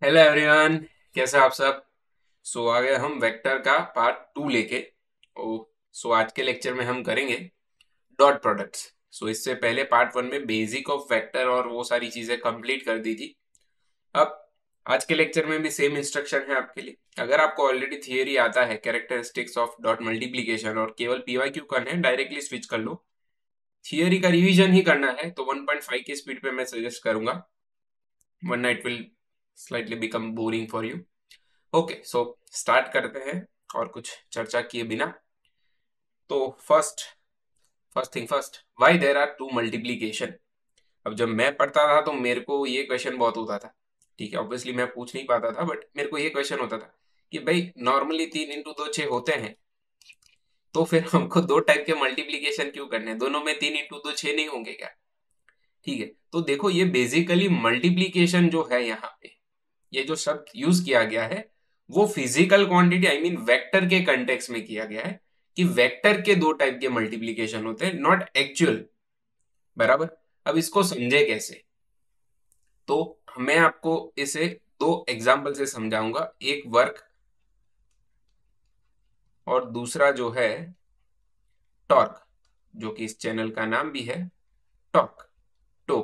Hello everyone, कैसे हैं आप सब। आ गए हम वेक्टर का पार्ट 2 लेके। ओ आज के लेक्चर में हम करेंगे डॉट प्रोडक्ट्स। इससे पहले पार्ट 1 में बेसिक ऑफ वेक्टर और वो सारी चीजें कंप्लीट कर दी थी। अब आज के लेक्चर में भी सेम इंस्ट्रक्शन है आपके लिए। अगर आपको ऑलरेडी थियरी आता है कैरेक्टरिस्टिक्स ऑफ डॉट मल्टीप्लीकेशन और केवल पीवाईक्यू करना है, डायरेक्टली स्विच कर लो। थियरी का रिवीजन ही करना है तो 1.5 की स्पीड पे मैं सजेस्ट करूंगा, वरना it will slightly become boring for you. Okay, start करते हैं और कुछ चर्चा किए बिना। तो first first thing first, why there are two multiplication. अब जब मैं पढ़ता था तो मेरे को ये क्वेश्चन बहुत होता था। ठीक है, ऑब्वियसली मैं पूछ नहीं पाता था, बट मेरे को ये क्वेश्चन होता था कि भाई नॉर्मली 3 इंटू 2 6 होते हैं, तो फिर हमको दो टाइप के मल्टीप्लीकेशन क्यों करने हैं? दोनों में 3 इंटू 2 6 नहीं होंगे क्या? ठीक है, तो देखो ये बेसिकली मल्टीप्लीकेशन जो है यहाँ पे, ये जो शब्द यूज किया गया है वो physical quantity I mean vector के कंटेक्स्ट में किया गया है कि वेक्टर के दो टाइप के मल्टीप्लीकेशन होते हैं, नॉट एक्चुअल। बराबर। अब इसको समझे कैसे, तो मैं आपको इसे दो एग्जाम्पल से समझाऊंगा। एक वर्क और दूसरा जो है टॉर्क, जो कि इस चैनल का नाम भी है टॉर्क टो।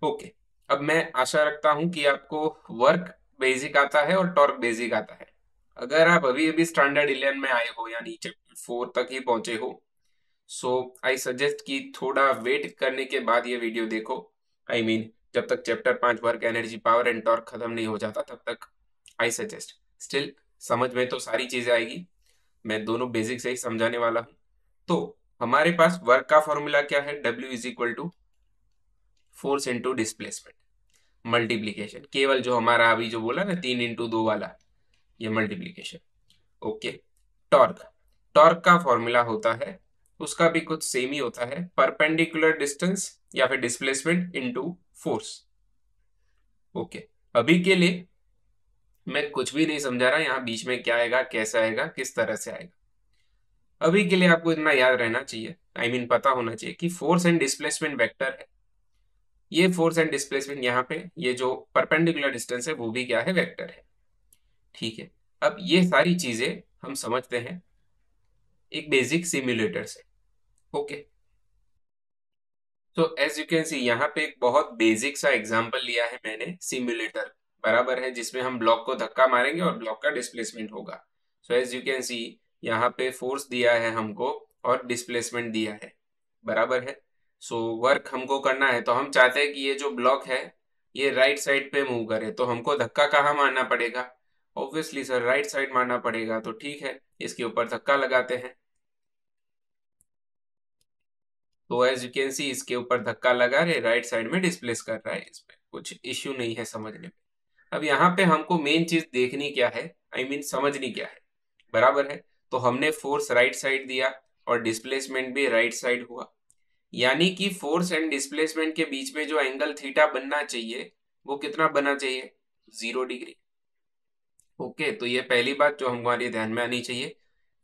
ओके, अब मैं आशा रखता हूं कि आपको वर्क बेसिक आता है और टॉर्क बेसिक आता है। अगर आप अभी अभी स्टैंडर्ड 11 में आए हो यानी चैप्टर 4 तक ही पहुंचे हो, सो आई सजेस्ट कि थोड़ा वेट करने के बाद ये वीडियो देखो। आई मीन जब तक chapter 5 work energy power and torque खत्म नहीं हो जाता तब तक आई सजेस्ट। स्टिल समझ में तो सारी चीजें आएगी, मैं दोनों बेसिक से ही समझाने वाला हूं। तो हमारे पास वर्क का फॉर्मूला क्या है? W is equal to force into displacement multiplication. केवल जो हमारा अभी जो बोला ना 3 इंटू 2 वाला, ये मल्टीप्लीकेशन। ओके, टॉर्क, टॉर्क का फॉर्मूला होता है, उसका भी कुछ सेम ही होता है, परपेंडिकुलर डिस्टेंस या फिर डिस्प्लेसमेंट इनटू फोर्स। ओके, अभी के लिए मैं कुछ भी नहीं समझा रहा यहाँ बीच में क्या आएगा, कैसा आएगा, किस तरह से आएगा। अभी के लिए आपको इतना याद रहना चाहिए, आई मीन पता होना चाहिए कि फोर्स एंड डिस्प्लेसमेंट वेक्टर है। ये फोर्स एंड डिस्प्लेसमेंट यहाँ पे ये जो परपेंडिकुलर डिस्टेंस है वो भी क्या है? वेक्टर है। ठीक है, अब ये सारी चीजें हम समझते हैं एक बेसिक सिम्युलेटर से। ओके, तो एज यू कैन सी यहाँ पे एक बहुत बेसिक सा एग्जांपल लिया है मैंने सिम्युलेटर, बराबर है, जिसमें हम ब्लॉक को धक्का मारेंगे और ब्लॉक का डिस्प्लेसमेंट होगा। So as you can see यहाँ पे फोर्स दिया है हमको और डिस्प्लेसमेंट दिया है, बराबर है। वर्क हमको करना है तो हम चाहते हैं कि ये जो ब्लॉक है ये राइट साइड पे मूव करे, तो हमको धक्का कहाँ मारना पड़ेगा? ऑब्वियसली सर राइट साइड मारना पड़ेगा। तो ठीक है, इसके ऊपर धक्का लगाते हैं। तो एज यू कैन सी इसके ऊपर धक्का लगा रहे, राइट साइड में डिस्प्लेस कर रहा है, इसमें कुछ इश्यू नहीं है समझने में। अब यहाँ पे हमको मेन चीज देखनी क्या है, आई मीन समझनी क्या है, बराबर है। तो हमने फोर्स राइट साइड दिया और डिस्प्लेसमेंट भी राइट साइड हुआ, यानी कि फोर्स एंड डिस्प्लेसमेंट के बीच में जो एंगल थीटा बनना चाहिए वो कितना बनना चाहिए? 0 डिग्री। ओके, तो ये पहली बात जो हमारे ध्यान में आनी चाहिए,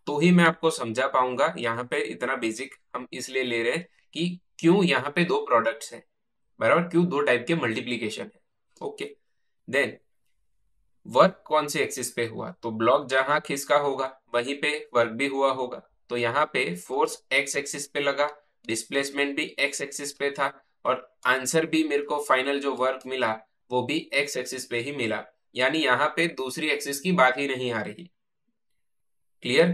तो ही मैं आपको समझा पाऊंगा। यहाँ पे इतना बेसिक हम इसलिए ले रहे हैं कि क्यों यहाँ पे दो प्रोडक्ट्स हैं, बराबर, क्यों दो टाइप के मल्टीप्लीकेशन है। ओके, देन वर्क कौन से एक्सिस पे हुआ? तो ब्लॉक जहां खिसका होगा वहीं पे वर्क भी हुआ होगा। तो यहाँ पे फोर्स एक्स एक्सिस पे लगा, डिस्प्लेसमेंट भी एक्स एक्सिस पे था, और आंसर भी मेरे को फाइनल जो वर्क मिला वो भी एक्स एक्सिस पे ही मिला, यानी यहाँ पे दूसरी एक्सिस की बात ही नहीं आ रही। क्लियर?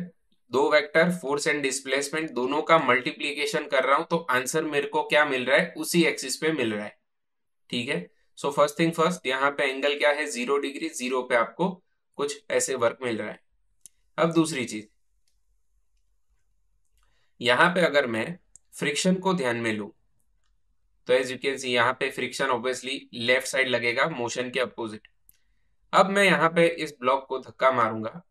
दो वेक्टर फोर्स एंड डिस्प्लेसमेंट दोनों का मल्टीप्लीकेशन कर रहा हूं तो आंसर मेरे को क्या मिल रहा है? उसी एक्सिस पे मिल रहा है। ठीक है, सो फर्स्ट थिंग फर्स्ट, यहाँ पे एंगल क्या है? 0 डिग्री, जीरो पे आपको कुछ ऐसे वर्क मिल रहा है। अब दूसरी चीज, यहाँ पे अगर मैं फ्रिक्शन को ध्यान में लूं तो एज यू कैन सी यहाँ पे फ्रिक्शन ऑब्वियसली लेफ्ट साइड लगेगा, मोशन के अपोजिट। अब मैं यहाँ पे इस ब्लॉक को धक्का मारूंगा,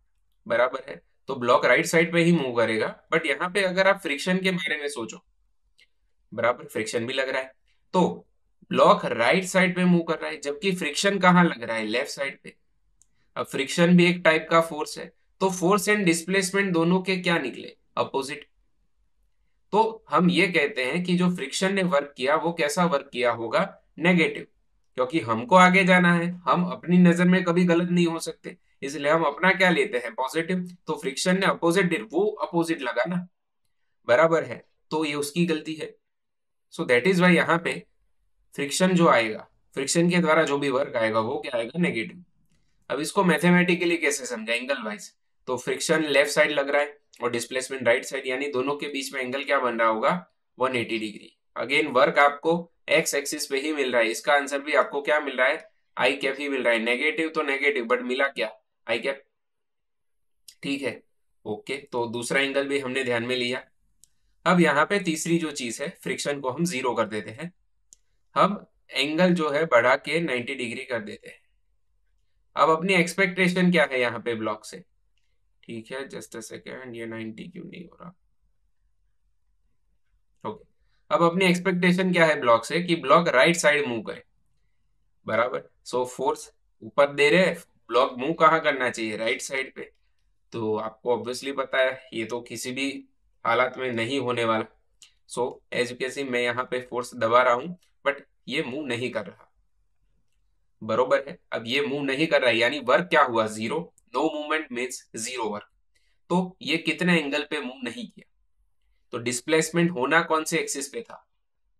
बराबर है, तो ब्लॉक राइट साइड पे ही मूव करेगा, बट यहाँ पे अगर आप फ्रिक्शन के बारे में सोचो, बराबर फ्रिक्शन भी लग रहा है, तो ब्लॉक राइट साइड पे मूव कर रहा है, जबकि फ्रिक्शन कहाँ लग रहा है? लेफ्ट साइड पे। अब फ्रिक्शन भी एक टाइप का फोर्स है, तो फोर्स एंड डिस्प्लेसमेंट दोनों के क्या निकले? अपोजिट। तो हम ये कहते हैं कि जो फ्रिक्शन ने वर्क किया वो कैसा वर्क किया होगा? नेगेटिव, क्योंकि हमको आगे जाना है, हम अपनी नजर में कभी गलत नहीं हो सकते, इसलिए हम अपना क्या लेते हैं, पॉजिटिव। तो फ्रिक्शन ने अपोजिट, वो अपोजिट लगा ना, बराबर है, तो ये उसकी गलती है। सो दैट इज वाई यहाँ पे फ्रिक्शन जो आएगा, फ्रिक्शन के द्वारा जो भी वर्क आएगा वो क्या आएगा, नेगेटिव। अब इसको मैथमेटिकली कैसे समझा, एंगल वाइज। तो फ्रिक्शन लेफ्ट साइड लग रहा है और डिस्प्लेसमेंट राइट साइड, यानी दोनों के बीच में एंगल क्या बन रहा होगा, 180 डिग्री। अगेन वर्क आपको एक्स एक्सिस पे ही मिल रहा है, इसका आंसर भी आपको क्या मिल रहा है, आई कैप ही मिल रहा है। नेगेटिव तो नेगेटिव, बट मिला क्या, आई कैप। ठीक है, ओके, तो दूसरा एंगल भी हमने ध्यान में लिया। अब यहाँ पे तीसरी जो चीज है, फ्रिक्शन को हम जीरो कर देते हैं, हम एंगल जो है बढ़ा के 90 डिग्री कर देते हैं। अब अपनी एक्सपेक्टेशन क्या है यहाँ पे ब्लॉक से, ठीक है, जस्ट अ सेकेंड, ये 90 क्यों नहीं हो रहा, ओके। अब अपनी एक्सपेक्टेशन क्या है ब्लॉक से, कि ब्लॉक राइट साइड मूव करे, बराबर। सो फोर्स ऊपर दे रहे, ब्लॉक मूव कहाँ करना चाहिए, राइट साइड पे। तो आपको ऑब्वियसली पता है ये तो किसी भी हालात में नहीं होने वाला। So as you can see, मैं यहाँ पे फोर्स दबा रहा हूं, बट ये मूव नहीं कर रहा, बरोबर है। अब ये मूव नहीं कर रहा है, यानी वर्क क्या हुआ, zero. No movement means zero work. तो ये कितने एंगल पे मूव नहीं किया, तो डिस्प्लेसमेंट होना कौन से एक्सिस पे था,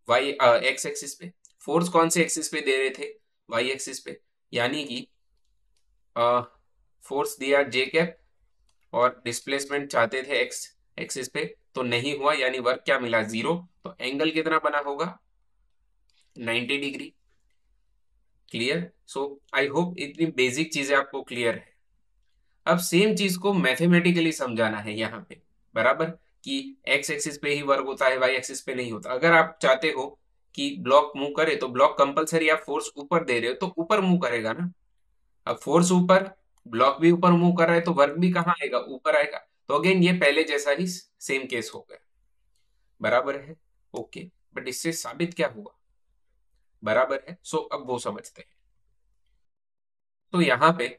वाई एक्स एक्सिस पे। फोर्स कौन से एक्सिस पे दे रहे थे, वाई एक्सिस पे, यानी कि फोर्स दिया जे कैप और डिस्प्लेसमेंट चाहते थे एक्स एक्सिस पे, तो नहीं हुआ, यानी वर्क क्या मिला, जीरो। तो एंगल कितना बना होगा, 90 degree. Clear. So I hope इतनी बेसिक चीजें आपको क्लियर है। अब सेम चीज को मैथमेटिकली समझाना है यहाँ पे, बराबर, कि एक्स एक्सिस पे ही वर्क होता है, वाई एक्सिस पे नहीं होता। अगर आप चाहते हो कि ब्लॉक मूव करे, तो ब्लॉक कंपलसरी आप फोर्स ऊपर दे रहे हो तो ऊपर मूव करेगा ना। अब फोर्स ऊपर, ब्लॉक भी ऊपर मूव कर रहा है, तो वर्क भी कहाँ आएगा, ऊपर आएगा। तो अगेन ये पहले जैसा ही सेम केस हो गया, बराबर है, ओके। बट इससे साबित क्या हुआ, बराबर है। सो अब वो समझते हैं। तो यहाँ पे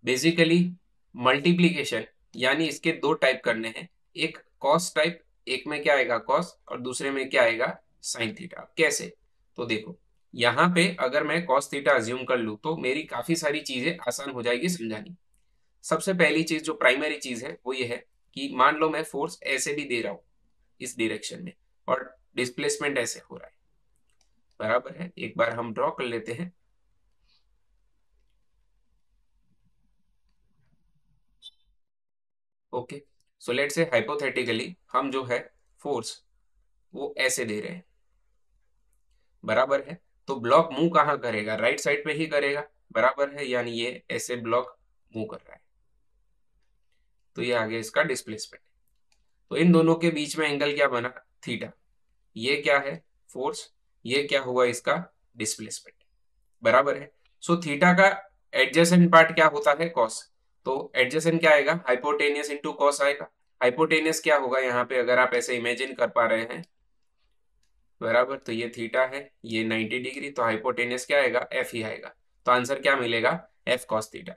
बेसिकली मल्टीप्लीकेशन, यानी इसके दो टाइप करने हैं, एक कॉस टाइप, एक में क्या आएगा कॉस और दूसरे में क्या आएगा साइन थीटा। कैसे, तो देखो, यहाँ पे अगर मैं कॉस थीटा अज्यूम कर लूँ तो मेरी काफी सारी चीजें आसान हो जाएगी समझानी। सबसे पहली चीज, जो प्राइमरी चीज है, वो ये है कि मान लो मैं फोर्स ऐसे भी दे रहा हूँ इस डायरेक्शन में, और डिस्प्लेसमेंट ऐसे हो रहा है, बराबर है। एक बार हम ड्रॉ कर लेते हैं, ओके। सो लेट से हाइपोथेटिकली हम जो है फोर्स वो ऐसे दे रहे हैं, बराबर है। तो ब्लॉक मूव कहाँ करेगा, राइट साइड पे ही करेगा, बराबर है, यानी ये ऐसे ब्लॉक मूव कर रहा है, तो ये आगे इसका डिस्प्लेसमेंट। तो इन दोनों के बीच में एंगल क्या बना, थीटा। ये क्या है, फोर्स, ये क्या हुआ इसका डिस्प्लेसमेंट, बराबर है। सो थीटा का एडजेसेंट पार्ट क्या होता है, कॉस। तो एडजेसेंट क्या आएगा, हाइपोटेनियस इंटू कॉस आएगा। हाइपोटेनियस क्या होगा यहाँ पे, अगर आप ऐसे इमेजिन कर पा रहे हैं, बराबर, तो ये थीटा है, ये 90 डिग्री, तो हाइपोटेनियस क्या आएगा, एफ ही आएगा। तो आंसर क्या मिलेगा, एफ कॉस थीटा,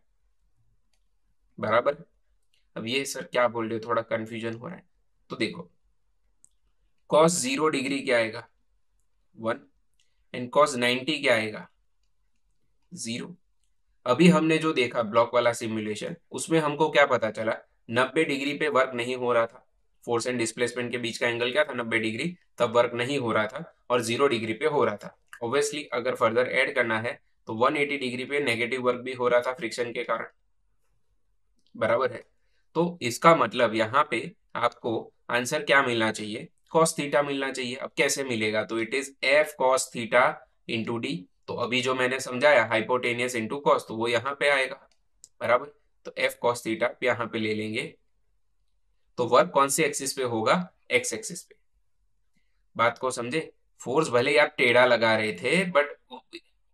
बराबर। अब ये सर क्या बोल रहे हो, थोड़ा कंफ्यूजन हो रहा है। तो देखो, कॉस 0 डिग्री क्या आएगा, 1, एंड कॉस 90 क्या आएगा, 0। अभी हमने जो देखा ब्लॉक वाला सिमुलेशन, उसमें हमको क्या पता चला, 90 डिग्री पे वर्क नहीं हो रहा था। फोर्स एंड डिस्प्लेसमेंट के बीच का एंगल क्या था, 90 डिग्री, तब वर्क नहीं हो रहा था, और 0 डिग्री पे हो रहा था। ऑब्वियसली अगर फर्दर ऐड करना है तो 180 डिग्री पे नेगेटिव वर्क भी हो रहा था फ्रिक्शन के कारण, बराबर है। तो इसका मतलब यहाँ पे आपको आंसर क्या मिलना चाहिए, कॉस थीटा मिलना चाहिए। अब कैसे मिलेगा, तो it is F cos theta into D. तो अभी जो मैंने समझाया हाइपोटेनियस इंटू कॉस, तो वो यहाँ पे आएगा, बराबर। तो एफ कॉस थीटा यहाँ पे ले लेंगे, तो वर्क कौन से एक्सिस पे होगा, एक्स एक्सिस पे। बात को समझे, फोर्स भले ही आप टेढ़ा लगा रहे थे, बट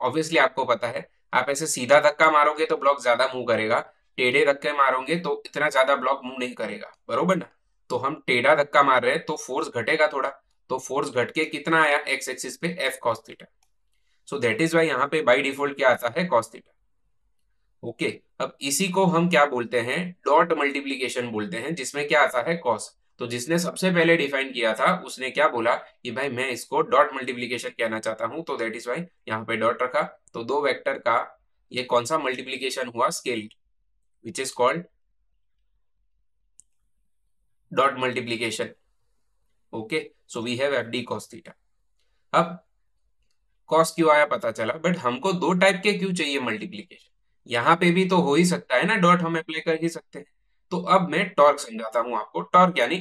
ऑब्वियसली आपको पता है, आप ऐसे सीधा धक्का मारोगे तो ब्लॉक ज्यादा मूव करेगा, टेढ़े धक्के मारोगे तो इतना ज्यादा ब्लॉक मूव नहीं करेगा, बरोबर ना। तो हम टेढ़ा धक्का मार रहे हैं तो फोर्स घटेगा थोड़ा, तो फोर्स घट के कितना आया एक्स एक्सिस पे, F cos theta. So that is why यहाँ पे बाई डिफॉल्ट क्या आता है, कॉस थीटा, ओके। अब इसी को हम क्या बोलते हैं, डॉट मल्टीप्लीकेशन बोलते हैं, जिसमें क्या आता है कॉस। तो जिसने सबसे पहले डिफाइन किया था उसने क्या बोला कि भाई मैं इसको डॉट मल्टीप्लीकेशन कहना चाहता हूं, तो दैट इज वाई यहाँ पे डॉट रखा। तो दो वेक्टर का ये कौन सा मल्टीप्लीकेशन हुआ, scale, which is called dot multiplication. Okay, so we have F D cos theta. अब कॉस क्यों आया पता चला, बट हमको दो टाइप के क्यों चाहिए मल्टीप्लीकेशन, यहाँ पे भी तो हो ही सकता है ना, डॉट हम अप्लाई कर ही सकते हैं। तो अब मैं टॉर्क समझाता हूं आपको। टॉर्क यानी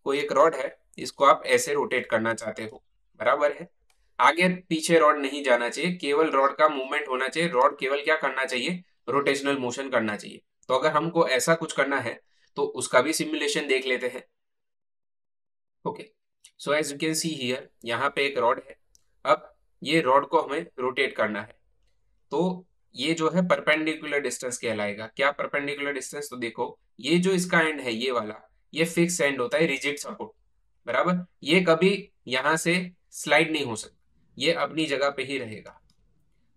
कोई एक रॉड है, इसको आप ऐसे रोटेट करना चाहते हो, बराबर है। आगे पीछे रॉड नहीं जाना चाहिए, केवल रॉड का मूवमेंट होना चाहिए। रॉड केवल क्या करना चाहिए, रोटेशनल मोशन करना चाहिए। तो अगर हमको ऐसा कुछ करना है तो उसका भी सिमुलेशन देख लेते हैं। Okay, so as you can see here, यहाँ पे एक रॉड है। अब ये रॉड को हमें रोटेट करना है, तो ये जो है परपेंडिकुलर डिस्टेंस कहलाएगा। क्या परपेंडिकुलर डिस्टेंस, तो देखो ये जो इसका एंड है ये वाला, ये फिक्स एंड होता है, रिजिड सपोर्ट, बराबर। ये कभी यहां से स्लाइड नहीं हो सकता, ये अपनी जगह पे ही रहेगा,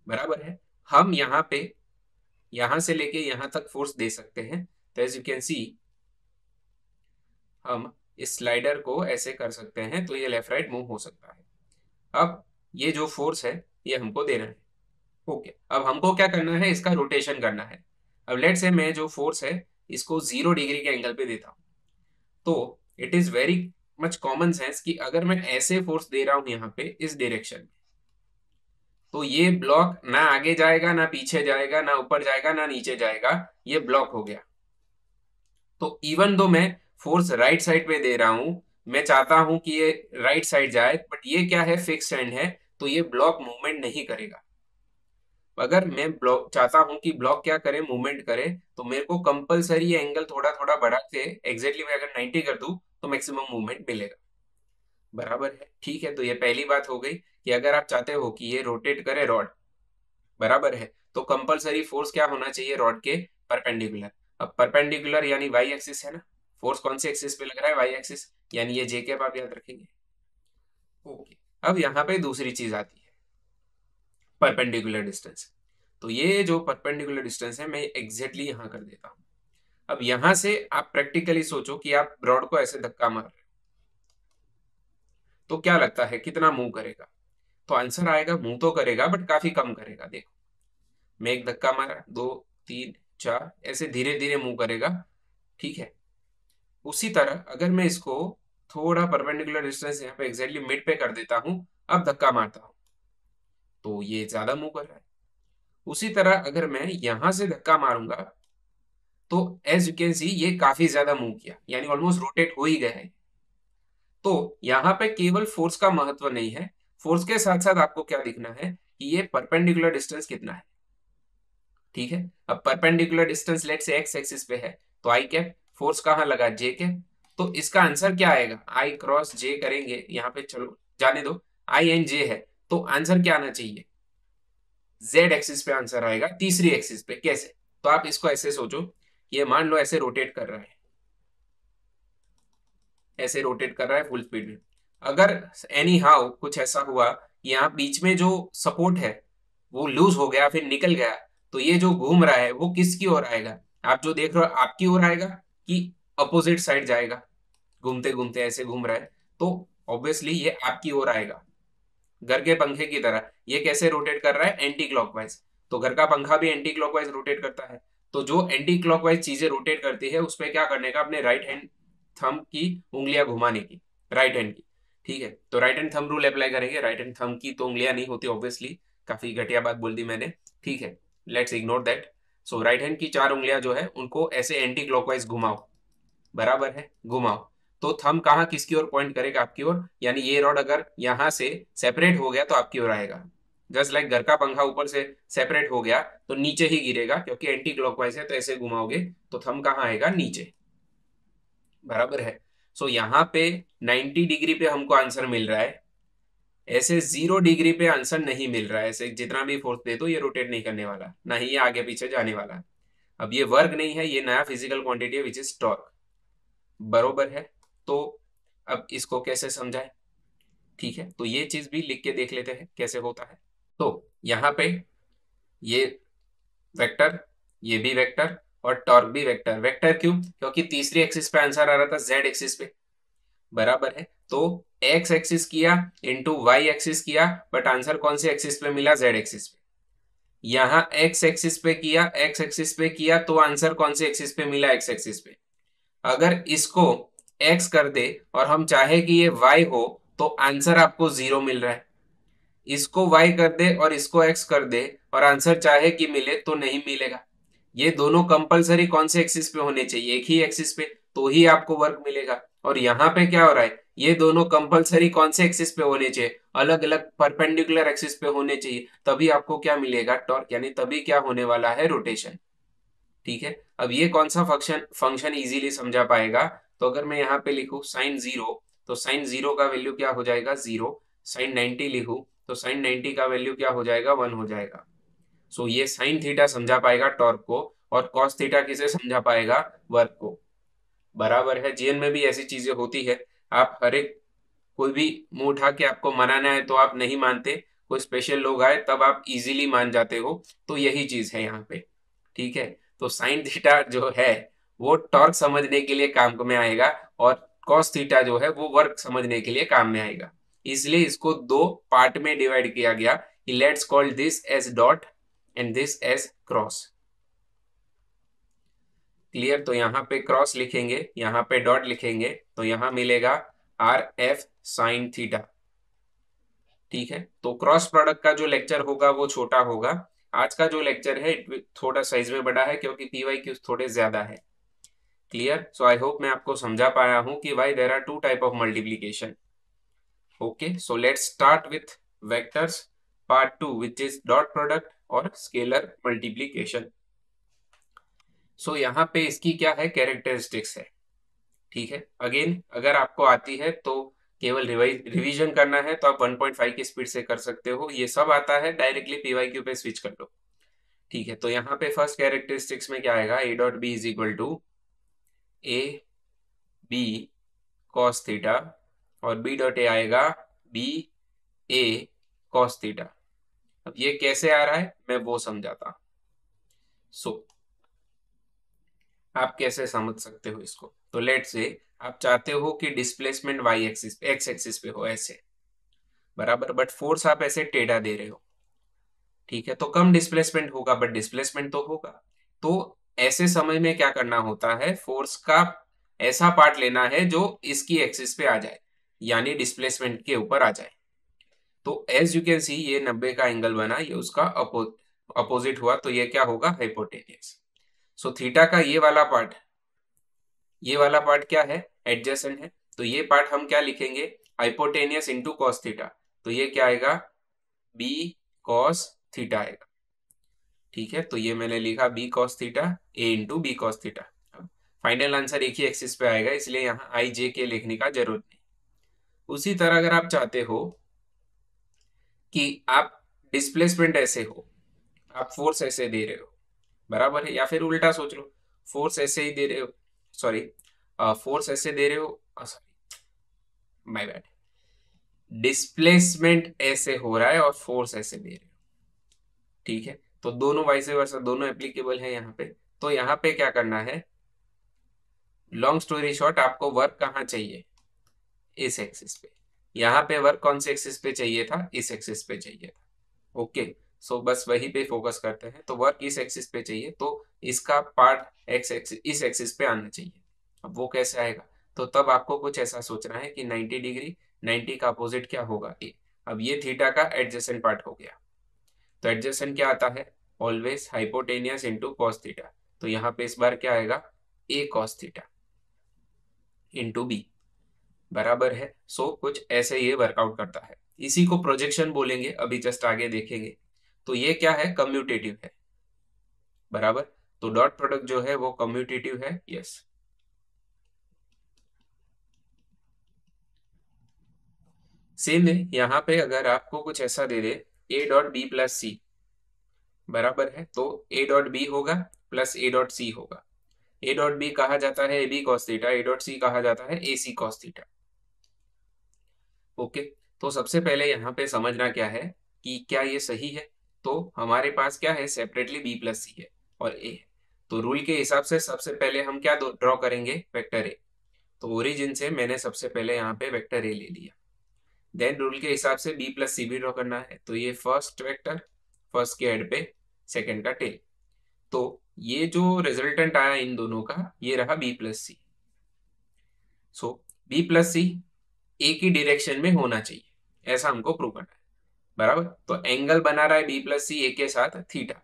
बराबर है। हम यहाँ पे यहां से लेके यहां तक फोर्स दे सकते हैं। तो एज यू कैन सी, हम इस स्लाइडर को ऐसे कर सकते हैं तो ये लेफ्ट राइट मूव हो सकता है। अब ये जो फोर्स है ये हमको देना है। ओके, अब हमको क्या करना है, इसका रोटेशन करना है। अब लेट से मैं जो फोर्स है इसको 0 डिग्री के एंगल पे देता हूं, तो it is very much common sense कि अगर मैं ऐसे फोर्स दे रहा हूं यहाँ पे इस डायरेक्शन में, तो ये ब्लॉक ना आगे जाएगा ना पीछे जाएगा ना ऊपर जाएगा ना नीचे जाएगा, ये ब्लॉक हो गया। तो इवन दो मैं फोर्स राइट साइड पे दे रहा हूं, मैं चाहता हूं कि ये राइट साइड जाए, बट ये क्या है, फिक्स एंड है, तो ये ब्लॉक मूवमेंट नहीं करेगा। अगर मैं ब्लॉक चाहता हूं कि ब्लॉक क्या करे, मूवमेंट करे, तो मेरे को कंपलसरी एंगल थोड़ा थोड़ा बढ़ा के एग्जैक्टली मैं अगर 90 कर दूं तो मैक्सिमम मूवमेंट मिलेगा, बराबर है। ठीक है, तो ये पहली बात हो गई कि अगर आप चाहते हो कि ये रोटेट करे रॉड, बराबर है, तो कंपलसरी फोर्स क्या होना चाहिए, रॉड के परपेंडिकुलर। अब परपेंडिकुलर यानी वाई एक्सिस है ना, फोर्स कौन से एक्सिस पे लग रहा है, वाई एक्सिस, यानी ये जे कैप आप याद रखेंगे। ओके, अब यहाँ पे दूसरी चीज आती है, परपेंडिकुलर डिस्टेंस। तो ये जो परपेंडिकुलर डिस्टेंस है मैं एग्जैक्टली यहाँ कर देता हूँ। अब यहां से आप प्रैक्टिकली सोचो कि आप रॉड को ऐसे धक्का मार रहे हो, तो क्या लगता है कितना मूव करेगा, तो आंसर आएगा मूव तो करेगा बट काफी कम करेगा। देखो मैं एक धक्का मारा, दो, तीन, चार, ऐसे धीरे धीरे मूव करेगा, ठीक है। उसी तरह अगर मैं इसको थोड़ा परपेंडिकुलर डिस्टेंस यहाँ पे एग्जैक्टली मिड पे कर देता हूँ, अब धक्का मारता हूँ, तो ये ज्यादा मूव कर रहा है। उसी तरह अगर मैं यहां से धक्का मारूंगा, तो एज यू कैन सी ये काफी ज्यादा मूव किया, यानी ऑलमोस्ट रोटेट हो ही गया है। तो यहाँ पे केवल फोर्स का महत्व नहीं है, फोर्स के साथ साथ आपको क्या दिखना है कि ये परपेंडिकुलर डिस्टेंस कितना है। ठीक है, अब perpendicular distance late say X axis पे है, तो आई कैप, फोर्स कहाँ लगा, जे कैप। तो इसका आंसर क्या आएगा, आई क्रॉस जे करेंगे यहाँ पे, चलो जाने दो, आई एन जे है, तो आंसर क्या आना चाहिए, जेड एक्सिस पे आंसर आएगा, तीसरी एक्सिस पे। कैसे, तो आप इसको ऐसे सोचो, ये मान लो ऐसे रोटेट कर रहा है, ऐसे रोटेट कर रहा है फुल स्पीड में। अगर एनी हाउ कुछ ऐसा हुआ कि यहाँ बीच में जो सपोर्ट है वो लूज हो गया, फिर निकल गया, तो ये जो घूम रहा है वो किसकी ओर आएगा, आप जो देख रहे हो आपकी ओर आएगा कि अपोजिट साइड जाएगा, घूमते घूमते ऐसे घूम रहा है, तो ऑब्वियसली ये आपकी ओर आएगा। घर के पंखे की तरह ये कैसे रोटेट कर रहा है, एंटी क्लॉकवाइज, तो घर का पंखा भी एंटी क्लॉकवाइज रोटेट करता है। तो जो एंटी क्लॉकवाइज चीजें रोटेट करती है उस पर क्या करने का, अपने राइट हैंड थंब की उंगलियां घुमाने की, राइट हैंड की। ठीक है, तो right hand thumb rule apply करेंगे, राइट हैंड थंब की तो उंगलियां नहीं होती ऑब्वियसली, काफी घटिया बात बोल दी मैंने। ठीक है, let's ignore that. So right hand की चार उंगलियां जो है उनको ऐसे एंटी क्लॉकवाइज घुमाओ, बराबर है, घुमाओ। तो थंब कहाँ किसकी ओर पॉइंट करेगा, आपकी ओर, यानी ये रॉड अगर यहां से सेपरेट हो गया तो आपकी ओर आएगा। जस्ट लाइक घर का पंखा ऊपर से सेपरेट हो गया तो नीचे ही गिरेगा, क्योंकि एंटी क्लॉकवाइज है, तो ऐसे घुमाओगे तो थंब कहाँ आएगा, नीचे, बराबर है। सो यहाँ पे 90 डिग्री पे हमको आंसर मिल रहा है, ऐसे 0 डिग्री पे आंसर नहीं मिल रहा है। ऐसे जितना भी फोर्स दे दो ये रोटेट नहीं करने वाला, ना ही ये आगे पीछे जाने वाला। अब ये वर्क नहीं है, ये नया फिजिकल क्वांटिटी है विच इज टॉर्क, बरोबर है। तो अब इसको कैसे समझाएं, ठीक है, तो ये चीज भी लिख के देख लेते हैं कैसे होता है। तो यहाँ पे ये वेक्टर, ये भी वेक्टर, और टॉर्क भी वेक्टर। वेक्टर क्यों, क्योंकि तीसरी एक्सिस पे आंसर आ रहा था जेड एक्सिस पे, बराबर है। तो एक्स एक्सिस किया इंटू वाई एक्सिस किया, बट आंसर कौन से एक्सिस पे मिला, जेड एक्सिस पे। यहाँ एक्स एक्सिस पे किया तो आंसर कौन से एक्सिस पे मिला, एक्स एक्सिस पे। अगर इसको एक्स कर दे और हम चाहे कि ये वाई हो, तो आंसर आपको जीरो मिल रहा है। इसको y कर दे और इसको x कर दे और आंसर चाहे कि मिले तो नहीं मिलेगा। ये दोनों कंपलसरी कौन से एक्सिस पे होने चाहिए, एक ही एक्सिस पे, तो ही आपको वर्क मिलेगा। और यहाँ पे क्या हो रहा है, ये दोनों कंपलसरी कौन से एक्सिस पे होने चाहिए, अलग अलग परपेंडिकुलर एक्सिस पे होने चाहिए, तभी आपको क्या मिलेगा, टॉर्क, यानी तभी क्या होने वाला है, रोटेशन। ठीक है, अब ये कौन सा फंक्शन फंक्शन इजीली समझा पाएगा। तो अगर मैं यहाँ पे लिखूं साइन जीरो, तो साइन जीरो का वैल्यू क्या हो जाएगा, जीरो। साइन 90 लिखूं तो साइन 90 का वैल्यू क्या हो जाएगा, वन हो जाएगा। सो ये साइन थीटा समझा पाएगा टॉर्क को, और कॉस थीटा किसे समझा पाएगा, वर्क को। बराबर है, जीएन में भी ऐसी चीजें होती है। आप हर एक, कोई भी मुंह उठा के आपको मनाना है तो आप नहीं मानते, कोई स्पेशल लोग आए तब आप इजीली मान जाते हो, तो यही चीज है यहाँ पे। ठीक है, तो साइन थीटा जो है वो टॉर्क समझने के लिए काम में आएगा, और कॉस थीटा जो है वो वर्क समझने के लिए काम में आएगा। इसलिए इसको दो पार्ट में डिवाइड किया गया कि let's call this as dot and this as cross. Clear, तो यहाँ पे क्रॉस लिखेंगे, यहाँ पे डॉट लिखेंगे, तो यहाँ मिलेगा आर एफ साइन थीटा। ठीक है, तो क्रॉस प्रोडक्ट का जो लेक्चर होगा वो छोटा होगा। आज का जो लेक्चर है थोड़ा साइज में बड़ा है, क्योंकि पीवाई क्यू थोड़े ज्यादा है। क्लियर, सो आई होप मैं आपको समझा पाया हूं कि why there are two type of multiplication. Okay, so let's start with vectors part two, which is dot product और स्केलर मल्टीप्लीकेशन। सो यहाँ पे इसकी क्या है, कैरेक्टरिस्टिक्स है। ठीक है, अगेन अगर आपको आती है तो केवल रिवीजन करना है, तो आप 1.5 की स्पीड से कर सकते हो, ये सब आता है, डायरेक्टली पीवाईक्यू पे स्विच कर लो। ठीक है, तो यहाँ पे फर्स्ट कैरेक्टरिस्टिक्स में क्या आएगा, A dot B is equal to A B cos theta, और बी डॉट ए आएगा बी ए कॉस थीटा। अब ये कैसे आ रहा है मैं वो समझाता। सो आप कैसे समझ सकते हो इसको, तो लेट से आप चाहते हो कि डिस्प्लेसमेंट वाई एक्सिस पे, एक्स एक्सिस पे हो ऐसे, बराबर, बट फोर्स आप ऐसे टेढ़ा दे रहे हो। ठीक है, तो कम डिस्प्लेसमेंट होगा, बट डिस्प्लेसमेंट तो होगा। तो ऐसे समय में क्या करना होता है, फोर्स का ऐसा पार्ट लेना है जो इसकी एक्सिस पे आ जाए, यानी डिस्प्लेसमेंट के ऊपर आ जाए। तो एज यू कैन सी ये 90 का एंगल बना, ये उसका अपोजिट हुआ, तो ये क्या होगा, हाइपोटेनियस। सो थीटा का ये वाला पार्ट क्या है, एडजेसेंट है, तो ये पार्ट हम क्या लिखेंगे, हाइपोटेनियस इंटू कॉस थीटा। तो ये क्या आएगा, बी कॉस थीटा आएगा। ठीक है, तो ये मैंने लिखा B cos theta, A into B cos theta. Final answer एक ही एक्सिस पे आएगा, इसलिए यहाँ आई जे के लिखने का जरूरत नहीं। उसी तरह अगर आप चाहते हो कि आप डिस्प्लेसमेंट ऐसे हो, आप फोर्स ऐसे दे रहे हो, बराबर है, या फिर उल्टा सोच लो, फोर्स ऐसे ही दे रहे हो, सॉरी, फोर्स ऐसे दे रहे हो, सॉरी, माय बैड, डिस्प्लेसमेंट ऐसे हो रहा है और फोर्स ऐसे दे रहे हो। ठीक है, तो दोनों वाइस वर्सा दोनों एप्लीकेबल है यहाँ पे। तो यहाँ पे क्या करना है, लॉन्ग स्टोरी शॉर्ट, आपको वर्क कहाँ चाहिए, इस एक्सिस पे। यहाँ पे वर्क कौन से एक्सिस पे चाहिए था, इस एक्सिस पे चाहिए था। ओके, सो बस वही पे फोकस करते हैं, तो वर्क इस एक्सिस पे चाहिए, तो इसका पार्ट एक्स एक्सिस, इस एक्सिस पे आना चाहिए। अब वो कैसे आएगा, तो तब आपको कुछ ऐसा सोचना है कि 90 डिग्री, 90 का अपोजिट क्या होगा, ए। अब ये थीटा का एडजेसेंट पार्ट हो गया, तो एडजेसेंट क्या आता है, always hypotenuse into cos theta. तो यहाँ पे इस बार क्या आएगा, ए कॉस थीटा इंटू बी, बराबर है। सो कुछ ऐसे ये वर्कआउट करता है, इसी को प्रोजेक्शन बोलेंगे, अभी जस्ट आगे देखेंगे। तो ये क्या है, कम्यूटेटिव है, बराबर। तो डॉट प्रोडक्ट जो है वो कम्यूटेटिव है, यस। सेम है, यहाँ पे अगर आपको कुछ ऐसा दे दे, A dot B plus C, बराबर है, तो ए डॉट बी होगा प्लस ए डॉट सी होगा। ए डॉट बी कहा जाता है A B cos theta, A dot C कहा जाता है A C cos theta. Okay, तो सबसे पहले यहाँ पे समझना क्या है कि क्या ये सही है। तो हमारे पास क्या है, सेपरेटली बी प्लस सी है और ए है, तो रूल के हिसाब से सबसे पहले हम क्या ड्रॉ करेंगे, वेक्टर ए। तो ओरिजिन से मैंने सबसे पहले यहाँ पे वेक्टर ए ले लिया। देन रूल के हिसाब से बी प्लस सी भी ड्रॉ करना है, तो ये फर्स्ट वेक्टर, फर्स्ट के हेड पे, सेकेंड का टेल। तो ये जो रिजल्टेंट आया इन दोनों का, ये रहा बी प्लस सी। सो बी प्लस सी एक ही डायरेक्शन में होना चाहिए, ऐसा हमको प्रूव करना है। बराबर, तो एंगल बना रहा है बी प्लस सी ए के साथ थीटा,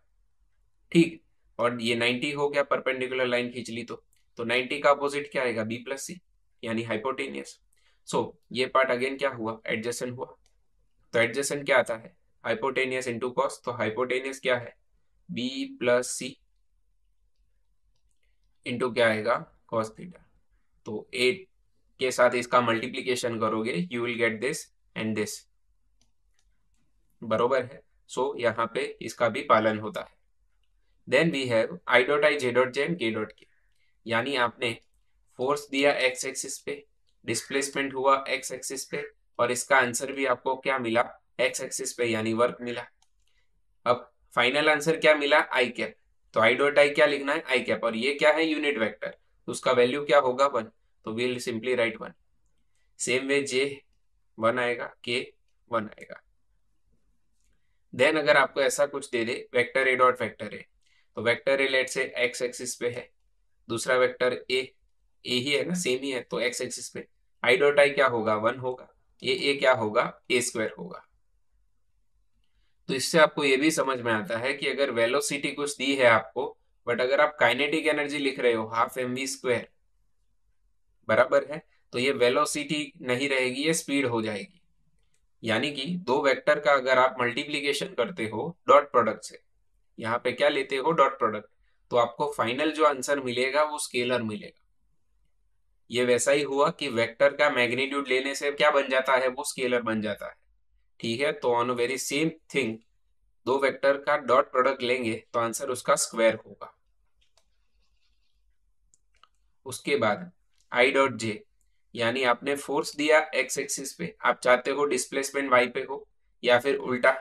ठीक। और ये 90 हो गया, परपेंडिकुलर लाइन खींच ली तो 90 का अपोजिट क्या आएगा, बी प्लस सी, यानी हाइपोटेनियस। सो ये पार्ट अगेन क्या हुआ, एडजेसेंट हुआ। तो एडजेसेंट क्या आता है, हाइपोटेनियस इंटू कॉस। तो हाइपोटेनियस क्या है, बी प्लस सी इंटू क्या आएगा, कॉस थीटा। तो 8 के साथ इसका मल्टीप्लीकेशन करोगे, you will get this and this, बरोबर है। सो यहाँ पे इसका भी पालन होता है। Then we have I dot I, J dot J and K dot K. यानी आपने फोर्स दिया एक्स एक्सिस पे, डिस्प्लेसमेंट हुआ एक्स एक्सिस पे, और इसका आंसर भी आपको क्या मिला, एक्स एक्सिस पे, यानी वर्क मिला। अब फाइनल आंसर क्या मिला, आई कैप। तो आई डॉट आई क्या लिखना है, आई कैप, और ये क्या है, यूनिट वेक्टर, तो उसका वैल्यू क्या होगा, 1। तो will simply write 1। Same way J 1 आएगा, के 1 आएगा। देन अगर आपको ऐसा कुछ दे दे, vector A dot vector A, तो vector A let say X axis पे है, दूसरा वेक्टर ए ही है ना, सेम ही है, तो एक्स एक्सिस पे आई डॉट आई क्या होगा, 1 होगा। ए क्या होगा, ए स्क्वायर होगा। तो इससे आपको ये भी समझ में आता है कि अगर वेलोसिटी कुछ दी है आपको, बट अगर आप काइनेटिक एनर्जी लिख रहे हो हाफ एम वी स्क्वायर, बराबर है, तो ये वेलोसिटी नहीं रहेगी, ये स्पीड हो जाएगी। यानी कि दो वेक्टर का अगर आप मल्टीप्लीकेशन करते हो डॉट प्रोडक्ट से, यहाँ पे क्या लेते हो, डॉट प्रोडक्ट, तो आपको फाइनल जो आंसर मिलेगा वो स्केलर मिलेगा। ये वैसा ही हुआ कि वेक्टर का मैग्नीट्यूड लेने से क्या बन जाता है, वो स्केलर बन जाता है, ठीक है। तो ऑन वेरी सेम थिंग, दो वेक्टर का डॉट प्रोडक्ट लेंगे तो आंसर उसका स्क्वायर होगा। उसके बाद आई डॉट जे, यानी आपने फोर्स दिया एक्स एक्सिस पे, आप चाहते हो डिस्प्लेसमेंट वाई पे हो, या फिर उल्टा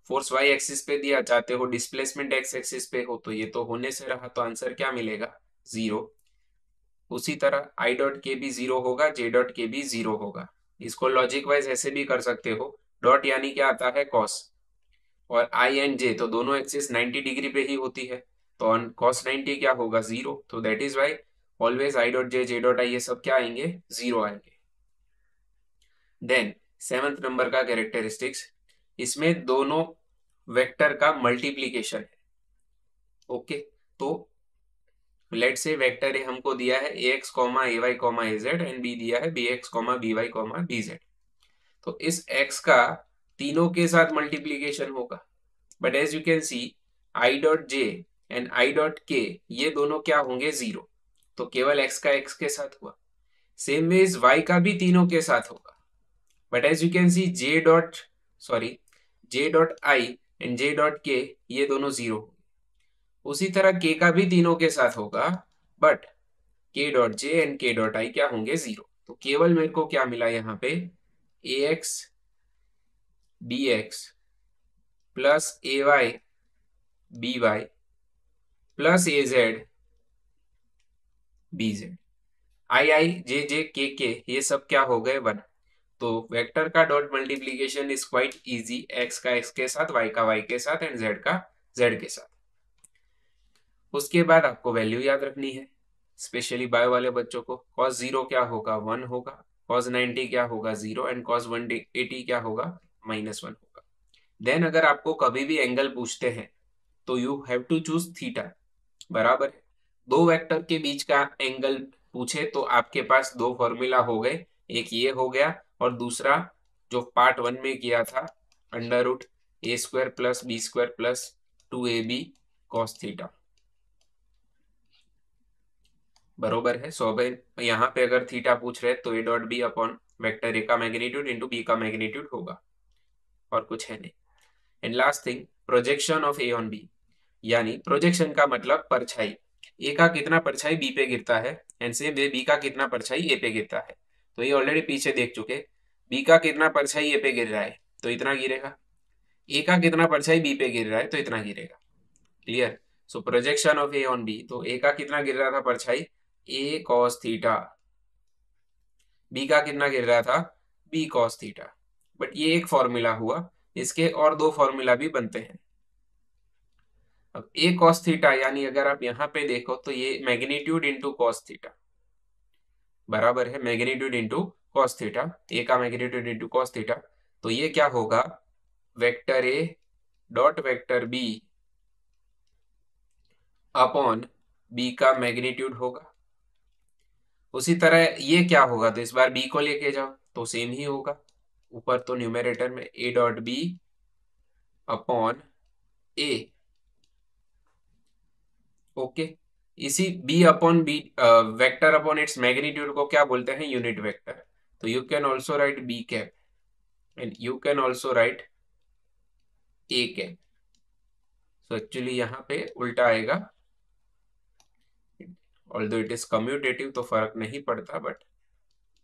फोर्स वाई एक्सिस पे दिया, चाहते हो डिस्प्लेसमेंट एक्स एक्सिस पे हो, तो ये तो होने से रहा, तो आंसर क्या मिलेगा, 0। उसी तरह आई डॉट के भी 0 होगा, जे डॉट के भी 0 होगा। इसको लॉजिक वाइज ऐसे भी कर सकते हो, डॉट यानी क्या आता है, कॉस, और आई एंड जे तो दोनों एक्सिस 90 डिग्री पे ही होती है, तो ऑन कॉस 90 क्या होगा, 0। तो that is why always I dot J, J dot आई, ये सब क्या आएंगे, 0 आएंगे। देन 7th नंबर का कैरेक्टरिस्टिक्स, इसमें दोनों वेक्टर का मल्टीप्लीकेशन है, ओके। तो लेट से वेक्टर ए हमको दिया है A X comma A Y comma A Z, and B दिया है B X comma B Y comma B Z. तो इस एक्स का तीनों के साथ मल्टीप्लीकेशन होगा, but as you can see I dot J and I dot K, ये दोनों क्या होंगे, 0। तो केवल एक्स का एक्स के साथ हुआ। सेम वेज वाई का भी तीनों के साथ होगा, but as you can see J dot I and J dot K, ये दोनों 0 होंगे। उसी तरह के का भी तीनों के साथ होगा, बट के dot J and K dot I क्या होंगे, 0। तो केवल मेरे को क्या मिला यहाँ पे, ए एक्स बी एक्स प्लस ए वाई बी वाई प्लस ए जेड बी जेड, आई आई जे के, ये सब क्या हो गए, 1। तो वेक्टर का dot multiplication is quite easy, x का एक्स के साथ, वाई का वाई के साथ, एंड जेड का जेड के साथ। उसके बाद आपको वैल्यू याद रखनी है, स्पेशली बायो वाले बच्चों को। cos 0 क्या होगा, 1 होगा, cos 90 क्या होगा, 0, एंड cos 180 क्या होगा, -1 होगा। देन अगर आपको कभी भी एंगल पूछते हैं तो you have to choose theta, बराबर है। दो वेक्टर के बीच का एंगल पूछे तो आपके पास दो फॉर्मूला हो गए, एक ये हो गया, और दूसरा जो पार्ट 1 में किया था, under root A square plus B square plus 2ab cos theta, बरोबर है। सो अब यहाँ पे अगर थीटा पूछ रहे तो A dot B upon vector A का मैग्नीट्यूड इंटू बी का मैग्नीट्यूड होगा, और कुछ है नहीं। And last thing, projection of A on B, यानी प्रोजेक्शन का मतलब परछाई, ए का कितना परछाई बी पे गिरता है, एंड सेम वे बी का कितना परछाई ए पे गिरता है। तो ये ऑलरेडी पीछे देख चुके, बी का कितना परछाई ए पे गिर रहा है तो इतना गिरेगा, ए का कितना परछाई बी पे गिर रहा है तो इतना गिरेगा, clear. So projection of A on B, तो ए का कितना गिर रहा था परछाई, ए कॉस थीटा, बी का कितना गिर रहा था, बी कॉस थीटा। बट ये एक फॉर्मूला हुआ, इसके और दो फॉर्मूला भी बनते हैं। अब ए कॉस थीटा, यानी अगर आप यहां पे देखो तो ये मैग्नीट्यूड इंटू कॉस थीटा बराबर है magnitude into cos theta, A का मैग्नीट्यूड इंटू कॉस थीटा। तो ये क्या होगा, vector A dot vector B upon B का मैग्नीट्यूड होगा। उसी तरह ये क्या होगा, तो इस बार बी को लेके जाओ तो सेम ही होगा, ऊपर तो न्यूमेरेटर में A dot B upon A. Okay, इसी B upon B, vector upon its magnitude को क्या बोलते हैं, यूनिट वेक्टर। तो you can also write B cap and you can also write A cap. So actually यहाँ पे उल्टा आएगा, ऑल्दो इट इज कम्यूटेटिव तो फर्क नहीं पड़ता, बट